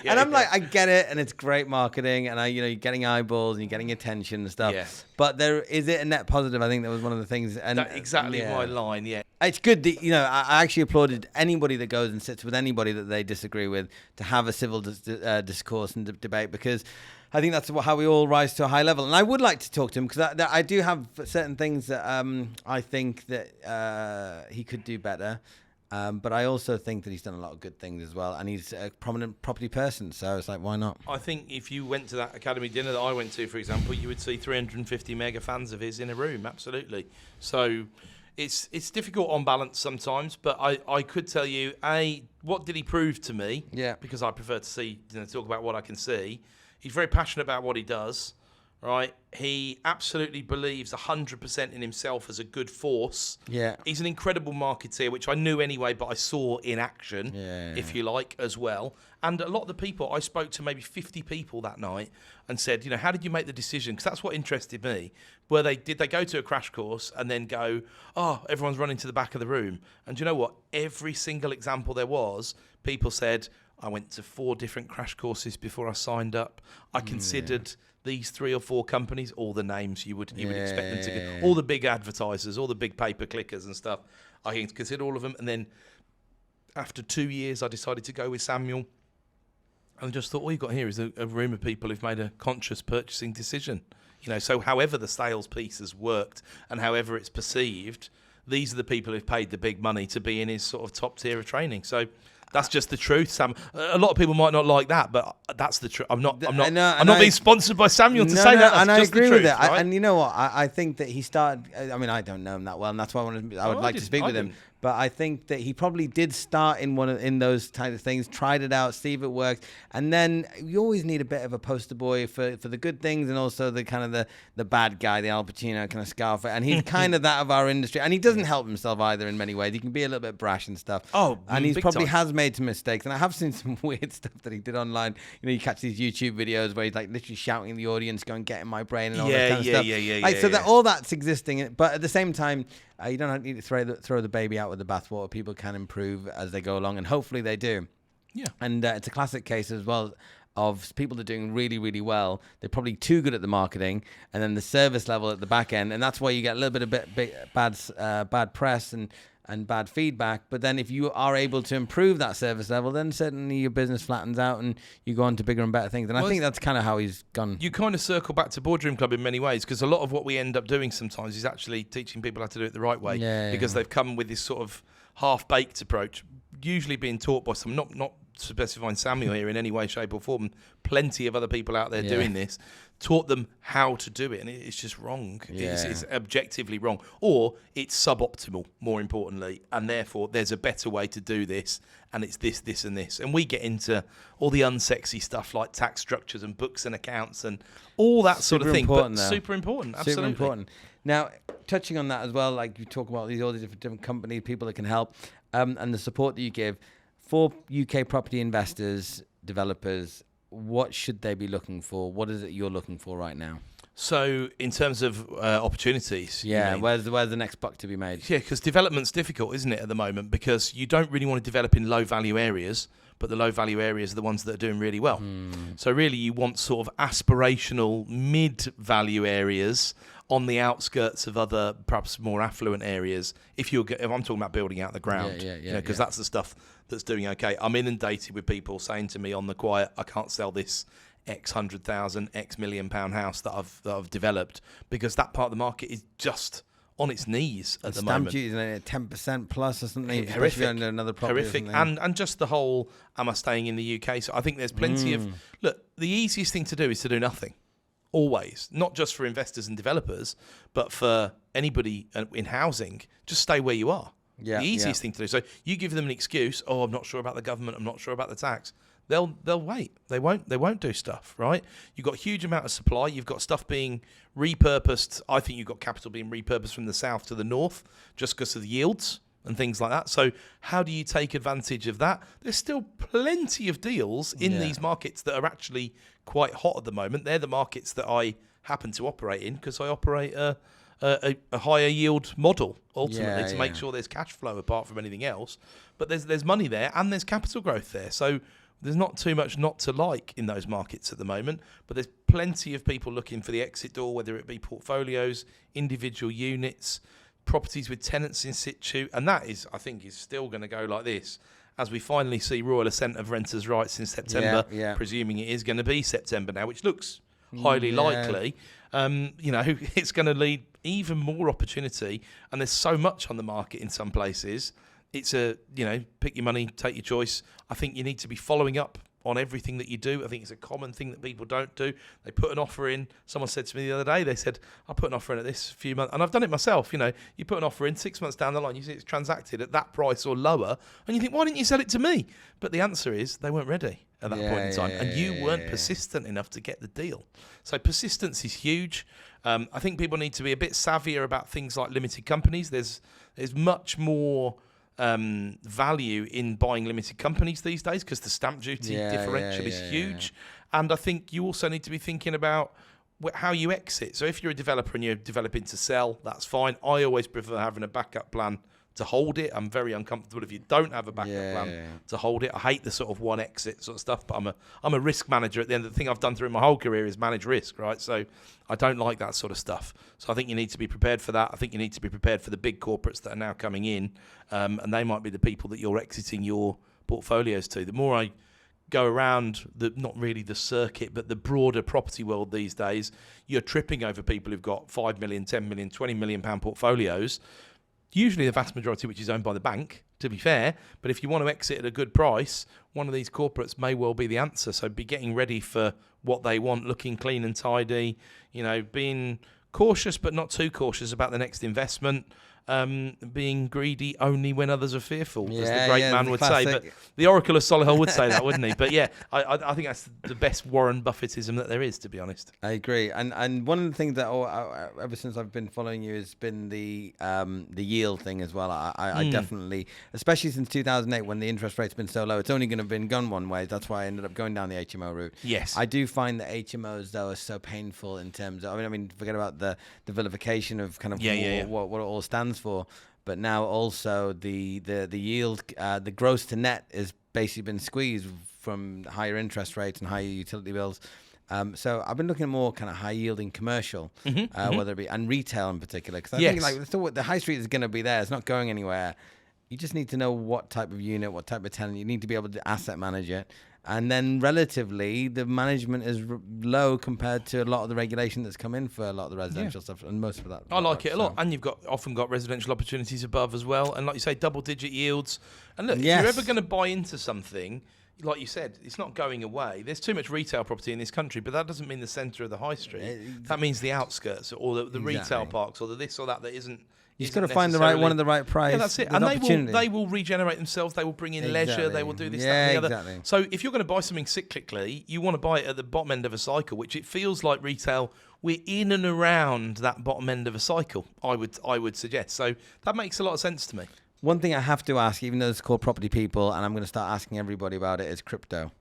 And I'm like, I get it, and it's great marketing, and you're getting eyeballs and you're getting attention and stuff. Yes. But is it a net positive? I think that was one of the things. And That's exactly my line. Yeah. It's good that, I actually applauded anybody that goes and sits with anybody that they disagree with to have a civil discourse and debate, because I think that's how we all rise to a high level. And I would like to talk to him because I do have certain things that I think that he could do better. But I also think that he's done a lot of good things as well. And he's a prominent property person. So it's like, why not? I think if you went to that academy dinner that I went to, for example, you would see 350 mega fans of his in a room. Absolutely. So it's difficult on balance sometimes, but I could tell you, what did he prove to me? Yeah. Because I prefer to talk about what I can see. He's very passionate about what he does, right? He absolutely believes 100% in himself as a good force. Yeah. He's an incredible marketeer, which I knew anyway, but I saw in action, if you like, as well. And a lot of the people, I spoke to maybe 50 people that night and said, how did you make the decision? Because that's what interested me. Did they go to a crash course and then go, oh, everyone's running to the back of the room? And do you know what? Every single example there was, people said, I went to 4 different crash courses before I signed up. I considered these 3 or 4 companies, all the names you would expect them to get, all the big advertisers, all the big pay-per-clickers and stuff. I considered all of them. And then after 2 years, I decided to go with Samuel. And I just thought, all you've got here is a room of people who've made a conscious purchasing decision. So however the sales piece has worked and however it's perceived, these are the people who've paid the big money to be in his sort of top tier of training. So that's just the truth, Sam. A lot of people might not like that, but that's the truth. I'm not being sponsored by Samuel to say that. That's and just I agree the truth, with it. right? And you know what? I think that he started. I mean, I don't know him that well, and that's why I would like to speak with him. But I think that he probably did start in those type of things, tried it out, see if it worked, and then you always need a bit of a poster boy for the good things and also the kind of the bad guy, the Al Pacino kind of scarf. And he's kind of that of our industry, and he doesn't help himself either in many ways. He can be a little bit brash and stuff. And he probably has made some mistakes, and I have seen some weird stuff that he did online. You catch these YouTube videos where he's like literally shouting at the audience, "Go and get in my brain," and all that kind of stuff. So that all that's existing, but at the same time, you don't need to throw the baby out with the bathwater. People can improve as they go along, and hopefully they do. Yeah. And it's a classic case as well of people that are doing really, really well. They're probably too good at the marketing, and then the service level at the back end, and that's why you get a little bit of bad press and bad feedback. But then if you are able to improve that service level, then certainly your business flattens out and you go on to bigger and better things. And I think that's kind of how he's gone. You kind of circle back to Boardroom Club in many ways, because a lot of what we end up doing sometimes is actually teaching people how to do it the right way, because they've come with this sort of half-baked approach, usually being taught by some, not specifying Samuel here in any way, shape or form, plenty of other people out there doing this, taught them how to do it, and it's just wrong. It's objectively wrong, or it's suboptimal, more importantly, and therefore there's a better way to do this, and it's this and this. And we get into all the unsexy stuff like tax structures and books and accounts and all that sort of thing, but super important, absolutely. Super important. Now, touching on that as well, like you talk about all these different companies, people that can help, and the support that you give for UK property investors, developers. What should they be looking for? What is it you're looking for right now? So in terms of opportunities, you Yeah, mean? where's the next buck to be made? Yeah, because development's difficult, isn't it, at the moment? Because you don't really want to develop in low-value areas, but the low-value areas are the ones that are doing really well. So really, you want sort of aspirational mid-value areas on the outskirts of other, perhaps more affluent areas. If I'm talking about building out the ground, because that's the stuff that's doing okay. I'm inundated with people saying to me on the quiet, I can't sell this X 100,000, X £1,000,000 house that I've developed, because that part of the market is just on its knees at the moment. Stamp duty is at 10% plus or something. Horrific. Under another property. Horrific. And just the whole, am I staying in the UK? So I think there's plenty of... Look, the easiest thing to do is to do nothing. Always. Not just for investors and developers, but for anybody in housing. Just stay where you are. Yeah, the easiest thing to do. So you give them an excuse, I'm not sure about the government, I'm not sure about the tax. They'll wait. They won't do stuff, right? You've got a huge amount of supply. You've got stuff being repurposed. I think you've got capital being repurposed from the south to the north just because of the yields and things like that. So how do you take advantage of that? There's still plenty of deals in these markets that are actually quite hot at the moment. They're the markets that I happen to operate in because I operate a higher yield model ultimately to make sure there's cash flow apart from anything else. But there's money there and there's capital growth there. So there's not too much not to like in those markets at the moment, but there's plenty of people looking for the exit door, whether it be portfolios, individual units, properties with tenants in situ. And that is, I think, is still going to go like this as we finally see royal assent of renters' rights in September, presuming it is going to be September now, which looks highly likely. It's going to lead even more opportunity. And there's so much on the market in some places. It's pick your money, take your choice. I think you need to be following up on everything that you do. I think it's a common thing that people don't do. They put an offer in. Someone said to me the other day, they said, I put an offer in at this few months. And I've done it myself. You put an offer in 6 months down the line, you see it's transacted at that price or lower. And you think, why didn't you sell it to me? But the answer is they weren't ready at that point in time. And you weren't persistent enough to get the deal. So persistence is huge. I think people need to be a bit savvier about things like limited companies. There's much more value in buying limited companies these days because the stamp duty differential is huge. And I think you also need to be thinking about how you exit. So if you're a developer and you're developing to sell, that's fine. I always prefer having a backup plan to hold it. I'm very uncomfortable if you don't have a backup plan to hold it. I hate the sort of one exit sort of stuff, but I'm a risk manager. At the end of the thing I've done through my whole career is manage risk, right? So I don't like that sort of stuff. So I think you need to be prepared for that. I think you need to be prepared for the big corporates that are now coming in, and they might be the people that you're exiting your portfolios to. The more I go around not really the circuit, but the broader property world these days, you're tripping over people who've got 5 million, 10 million, 20 million pound portfolios. Usually the vast majority which is owned by the bank, to be fair. But if you want to exit at a good price, one of these corporates may well be the answer. So be getting ready for what they want, looking clean and tidy, being cautious but not too cautious about the next investment, being greedy only when others are fearful, as the great man would say. But the Oracle of Solihull would say that, wouldn't he? But yeah, I think that's the best Warren Buffettism that there is, to be honest. I agree. And one of the things that ever since I've been following you has been the yield thing as well. I definitely, especially since 2008 when the interest rate's been so low, it's only going to have been gone one way. That's why I ended up going down the HMO route. Yes. I do find that HMOs, though, are so painful in terms of, I mean, forget about the vilification of kind of what it all stands for, but now also the yield, the gross to net has basically been squeezed from higher interest rates and higher utility bills. So I've been looking at more kind of high yielding commercial, whether it be and retail in particular, because I think the high street is going to be there. It's not going anywhere. You just need to know what type of unit, what type of tenant. You need to be able to asset manage it. And then relatively, the management is low compared to a lot of the regulation that's come in for a lot of the residential stuff, and most of that. I like it a lot. And you've often got residential opportunities above as well. And like you say, double-digit yields. And look, if you're ever going to buy into something, like you said, it's not going away. There's too much retail property in this country, but that doesn't mean the centre of the high street. That means the outskirts or the retail parks or the this or that isn't. You've got to find the right one at the right price. Yeah, that's it. And they will regenerate themselves. They will bring in leisure. They will do this, that, and the other. So if you're going to buy something cyclically, you want to buy it at the bottom end of a cycle, which it feels like retail. We're in and around that bottom end of a cycle, I would suggest. So that makes a lot of sense to me. One thing I have to ask, even though it's called Property People, and I'm going to start asking everybody about it, is crypto.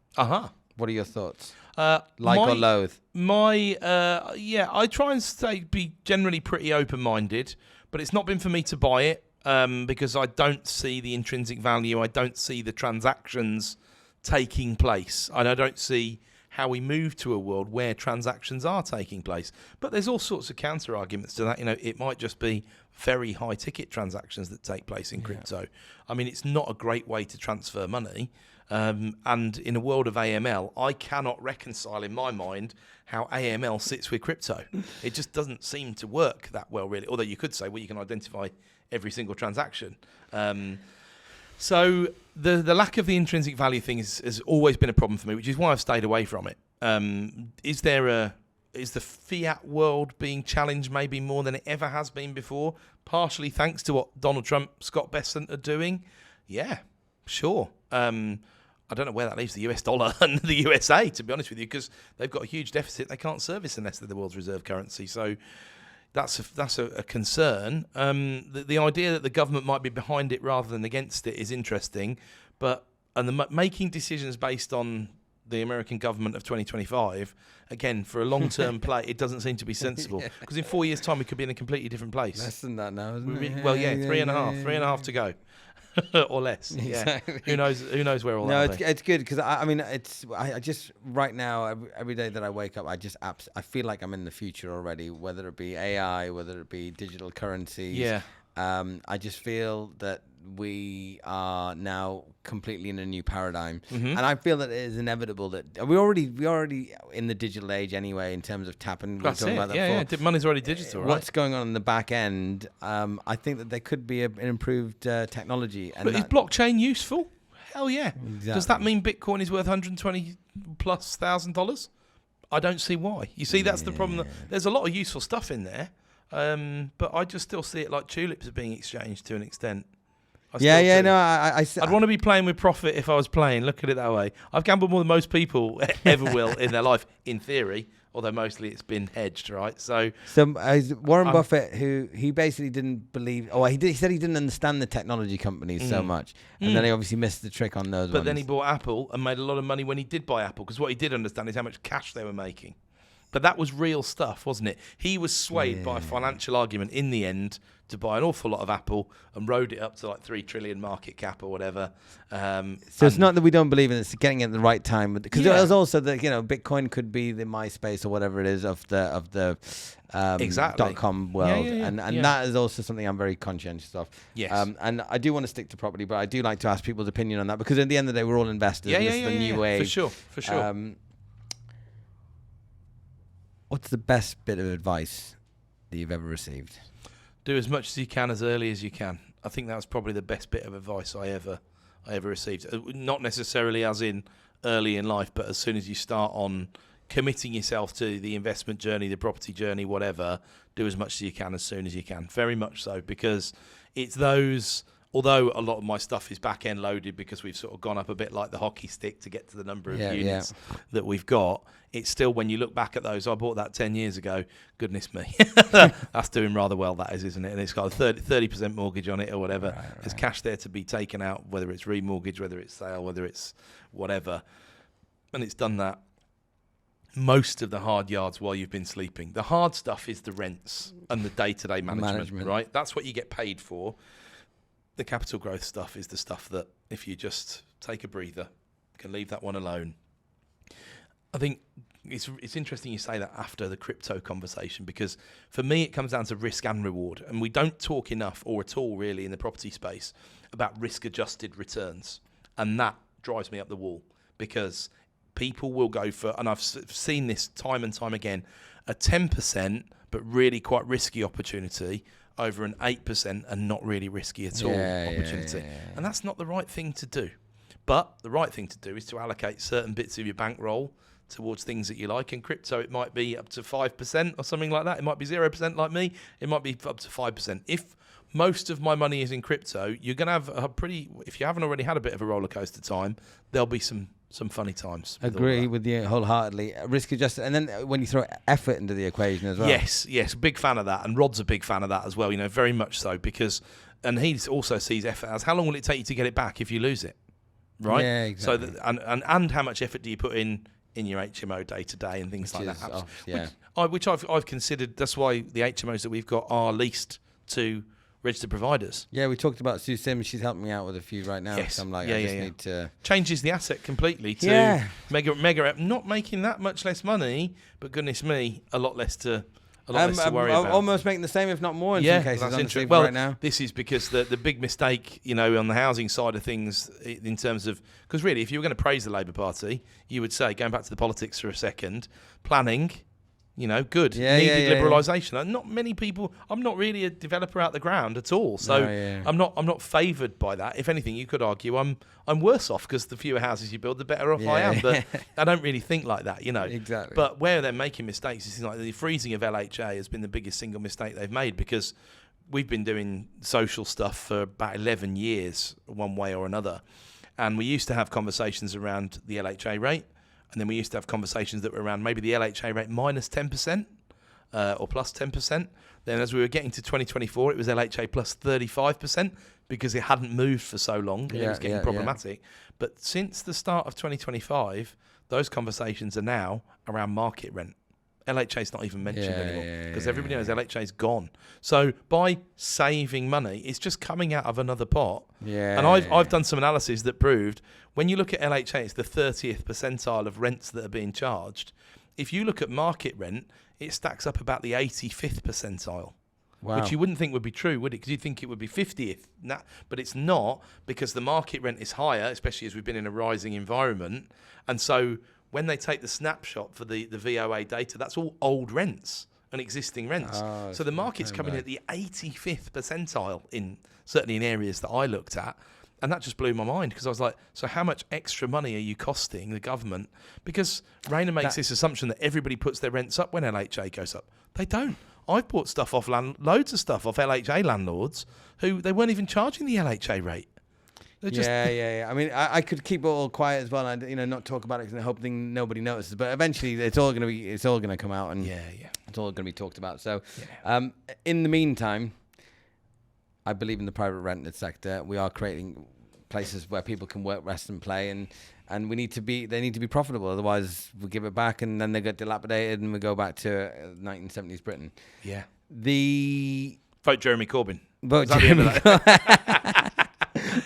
What are your thoughts? Like or loathe? I try and be generally pretty open-minded, but it's not been for me to buy it because I don't see the intrinsic value. I don't see the transactions taking place, and I don't see how we move to a world where transactions are taking place. But there's all sorts of counter arguments to that. It might just be very high ticket transactions that take place in crypto. I mean, it's not a great way to transfer money. And in a world of AML, I cannot reconcile in my mind how AML sits with crypto. It just doesn't seem to work that well, really. Although you could say, well, you can identify every single transaction. So the lack of the intrinsic value thing has always been a problem for me, which is why I've stayed away from it. Is the fiat world being challenged maybe more than it ever has been before? Partially thanks to what Donald Trump, Scott Bessent are doing. Yeah, sure. I don't know where that leaves the US dollar and the USA, to be honest with you, because they've got a huge deficit they can't service unless they're the world's reserve currency. So that's a concern. The idea that the government might be behind it rather than against it is interesting, but making decisions based on the American government of 2025, again, for a long-term play, it doesn't seem to be sensible. Because in 4 years' time, we could be in a completely different place. Less than that now, isn't it? Well, yeah, three and a half to go. Or less. Exactly. Yeah. Who knows where all that will be. It's good because I just right now every day that I wake up I feel like I'm in the future already, whether it be AI, whether it be digital currencies. Yeah. I just feel that we are now completely in a new paradigm, Mm-hmm. and I feel that it is inevitable that we're already in the digital age anyway in terms of tapping. That's it. Yeah. Money's already digital, right? What's going on in the back end? I think that there could be an improved technology. But is blockchain useful? Hell yeah. Exactly. Does that mean Bitcoin is worth $120,000+? I don't see why. You see, that's the problem. There's a lot of useful stuff in there, but I just still see it like tulips are being exchanged to an extent. I'd want to be playing with profit if I was playing. Look at it that way. I've gambled more than most people ever will in their life, in theory. Although mostly it's been hedged, right? So Warren Buffett, who he basically didn't believe. He said he didn't understand the technology companies so much, and then he obviously missed the trick on those. But then he bought Apple and made a lot of money when he did buy Apple, because what he did understand is how much cash they were making. But that was real stuff, wasn't it? He was swayed by a financial argument in the end to buy an awful lot of Apple and rode it up to like 3 trillion market cap or whatever. So it's not that we don't believe in it, it's getting it at the right time. Because there was also that, Bitcoin could be the MySpace or whatever it is of the exactly. .com world. Yeah. And that is also something I'm very conscientious of. Yes. And I do want to stick to property, but I do like to ask people's opinion on that, because at the end of the day, we're all investors. Yeah, and this is the new wave. For sure. What's the best bit of advice that you've ever received? Do as much as you can as early as you can. I think that was probably the best bit of advice I ever received. Not necessarily as in early in life, but as soon as you start on committing yourself to the investment journey, the property journey, whatever, do as much as you can as soon as you can. Very much so, because it's those... Although a lot of my stuff is back-end loaded because we've sort of gone up a bit like the hockey stick to get to the number of units that we've got, it's still, when you look back at those, I bought that 10 years ago, goodness me, that's doing rather well, that is, isn't it? And it's got a 30% mortgage on it or whatever. Right. There's cash there to be taken out, whether it's remortgage, whether it's sale, whether it's whatever. And it's done that most of the hard yards while you've been sleeping. The hard stuff is the rents and the day-to-day management, right? That's what you get paid for. The capital growth stuff is the stuff that, if you just take a breather, can leave that one alone. I think it's interesting you say that after the crypto conversation, because for me it comes down to risk and reward, and we don't talk enough or at all really in the property space about risk-adjusted returns, and that drives me up the wall, because people will go for, and I've seen this time and time again, a 10% but really quite risky opportunity over an 8% and not really risky at all opportunity. And that's not the right thing to do. But the right thing to do is to allocate certain bits of your bankroll towards things that you like. In crypto, it might be up to 5% or something like that. It might be 0% like me. It might be up to 5%. If most of my money is in crypto, you're going to have a pretty, if you haven't already had a bit of a roller coaster time, there'll be some funny times. Agree with you wholeheartedly. Risk adjusted, and then when you throw effort into the equation as well. Yes, big fan of that, and Rod's a big fan of that as well. Very much so, because, and he also sees effort as, how long will it take you to get it back if you lose it? right? Yeah, exactly. So that, and how much effort do you put in your HMO day to day and things Which like is that. off, yeah. Which I've considered. That's why the HMOs that we've got are leased to registered providers. Yeah, we talked about Sue Sims. She's helping me out with a few right now. Yes. So I'm like, Yeah, I just yeah. need to... Changes the asset completely to Yeah. mega, not making that much less money, but goodness me, a lot less to worry I'm about. almost making the same, if not more, in some cases, that's honestly, interesting. Well, right now. this is because the big mistake, on the housing side of things, in terms of, because really, if you were going to praise the Labour Party, you would say, going back to the politics for a second, planning, good, needed liberalisation. Not many people. I'm not really a developer out the ground at all, so I'm not favoured by that. If anything, you could argue I'm worse off because the fewer houses you build, the better off I am. But I don't really think like that, Exactly. But where they're making mistakes is like the freezing of LHA has been the biggest single mistake they've made, because we've been doing social stuff for about 11 years, one way or another, and we used to have conversations around the LHA rate. And then we used to have conversations that were around maybe the LHA rate minus 10% or plus 10%. Then as we were getting to 2024, it was LHA plus 35% because it hadn't moved for so long and it was getting problematic. But since the start of 2025, those conversations are now around market rent. LHA is not even mentioned anymore because everybody knows LHA is gone. So by saving money, it's just coming out of another pot. Yeah. And I've done some analysis that proved when you look at LHA, it's the 30th percentile of rents that are being charged. If you look at market rent, it stacks up about the 85th percentile. Wow. Which you wouldn't think would be true, would it? Because you'd think it would be 50th. But it's not, because the market rent is higher, especially as we've been in a rising environment. And so when they take the snapshot for the VOA data, that's all old rents and existing rents. So the market's coming in at the 85th percentile, certainly in areas that I looked at. And that just blew my mind, because I was like, so how much extra money are you costing the government? Because Rayner makes this assumption that everybody puts their rents up when LHA goes up. They don't. I've bought stuff off loads of stuff off LHA landlords who they weren't even charging the LHA rate. I mean, I could keep it all quiet as well, and not talk about it and hoping nobody notices. But eventually, it's all gonna come out, and it's all gonna be talked about. So, in the meantime, I believe in the private rented sector. We are creating places where people can work, rest, and play, and they need to be profitable. Otherwise, we give it back, and then they get dilapidated, and we go back to 1970s Britain. Yeah. Vote Jeremy Corbyn. Vote Jeremy Corbyn.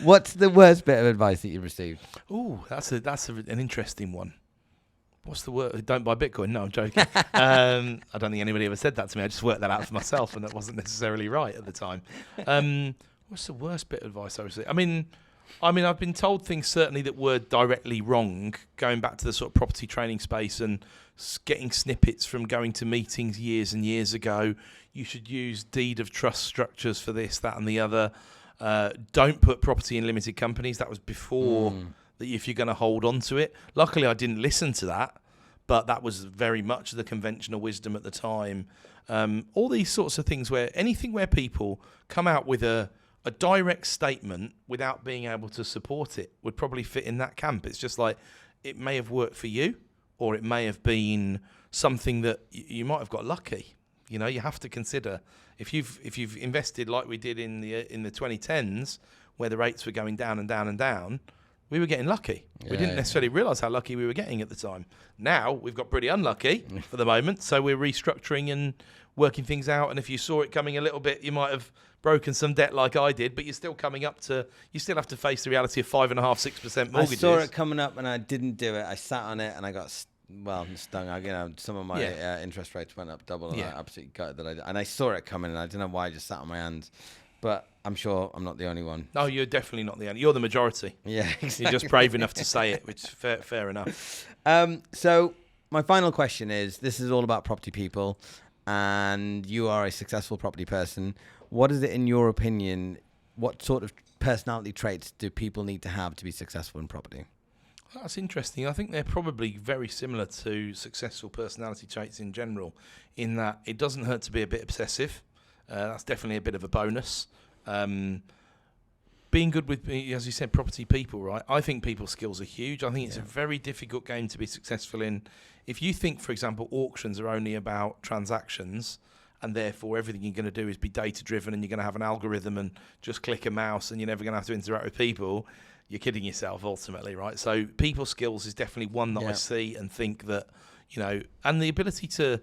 What's the worst bit of advice that you've received? Oh, that's an interesting one. What's the word? Don't buy Bitcoin. No, I'm joking. I don't think anybody ever said that to me. I just worked that out for myself, and that wasn't necessarily right at the time. What's the worst bit of advice I received? I mean, I've been told things certainly that were directly wrong, going back to the sort of property training space and getting snippets from going to meetings years and years ago. You should use deed of trust structures for this, that, and the other. Don't put property in limited companies. That was before that, if you're going to hold on to it. Luckily, I didn't listen to that, but that was very much the conventional wisdom at the time. All these sorts of things, anything where people come out with a direct statement without being able to support it would probably fit in that camp. It's just like, it may have worked for you, or it may have been something that you might have got lucky. You have to consider if you've invested like we did in the 2010s, where the rates were going down and down and down. We were getting lucky. We didn't necessarily realise how lucky we were getting at the time. Now we've got pretty unlucky for the moment, so we're restructuring and working things out. And if you saw it coming a little bit, you might have broken some debt like I did, but you're still coming up to. You still have to face the reality of 5.5%, 6% mortgages. I saw it coming up and I didn't do it. I sat on it and I got stung. Some of my interest rates went up double, and I absolutely gutted that I did. And I saw it coming, and I don't know why I just sat on my hands. But I'm sure I'm not the only one. No, you're definitely not the only. You're the majority. Yeah, exactly. You're just brave enough to say it, which is fair enough. So my final question is: this is all about property people, and you are a successful property person. What is it, in your opinion? What sort of personality traits do people need to have to be successful in property? That's interesting. I think they're probably very similar to successful personality traits in general, in that it doesn't hurt to be a bit obsessive. That's definitely a bit of a bonus. Being good with, as you said, property people, right? I think people skills are huge. I think it's a very difficult game to be successful in. If you think, for example, auctions are only about transactions and therefore everything you're going to do is be data driven, and you're going to have an algorithm and just click a mouse, and you're never going to have to interact with people, you're kidding yourself ultimately, right? So people skills is definitely one that I see and think that, and the ability to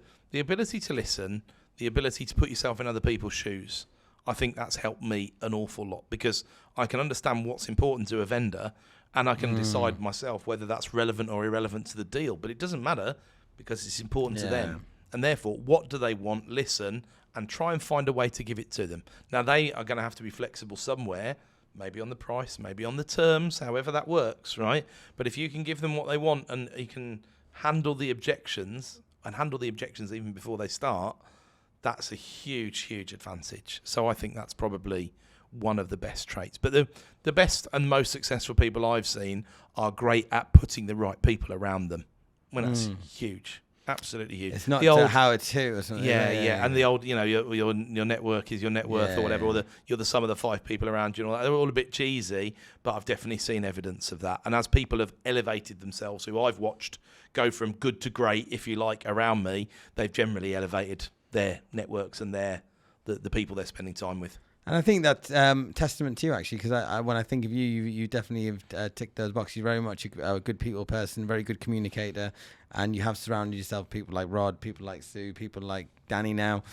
listen, the ability to put yourself in other people's shoes. I think that's helped me an awful lot, because I can understand what's important to a vendor, and I can decide myself whether that's relevant or irrelevant to the deal. But it doesn't matter, because it's important to them. And therefore, what do they want? Listen and try and find a way to give it to them. Now, they are going to have to be flexible somewhere, maybe on the price, maybe on the terms, however that works, right? But if you can give them what they want, and you can handle the objections even before they start, that's a huge, huge advantage. So I think that's probably one of the best traits. But the best and most successful people I've seen are great at putting the right people around them. Well, that's huge. Absolutely huge. It's not how it's who or something. Yeah. And the old, your network is your net worth or whatever, or you're the sum of the 5 people around you. They're all a bit cheesy, but I've definitely seen evidence of that. And as people have elevated themselves, who I've watched go from good to great, if you like, around me, they've generally elevated their networks and the people they're spending time with. And I think that's testament to you, actually, because when I think of you, you definitely have ticked those boxes. You're very much a good people person, very good communicator, and you have surrounded yourself with people like Rod, people like Sue, people like Danny now.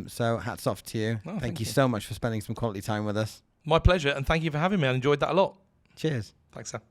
So hats off to you. Oh, thank you so much for spending some quality time with us. My pleasure, and thank you for having me. I enjoyed that a lot. Cheers. Thanks, Sam.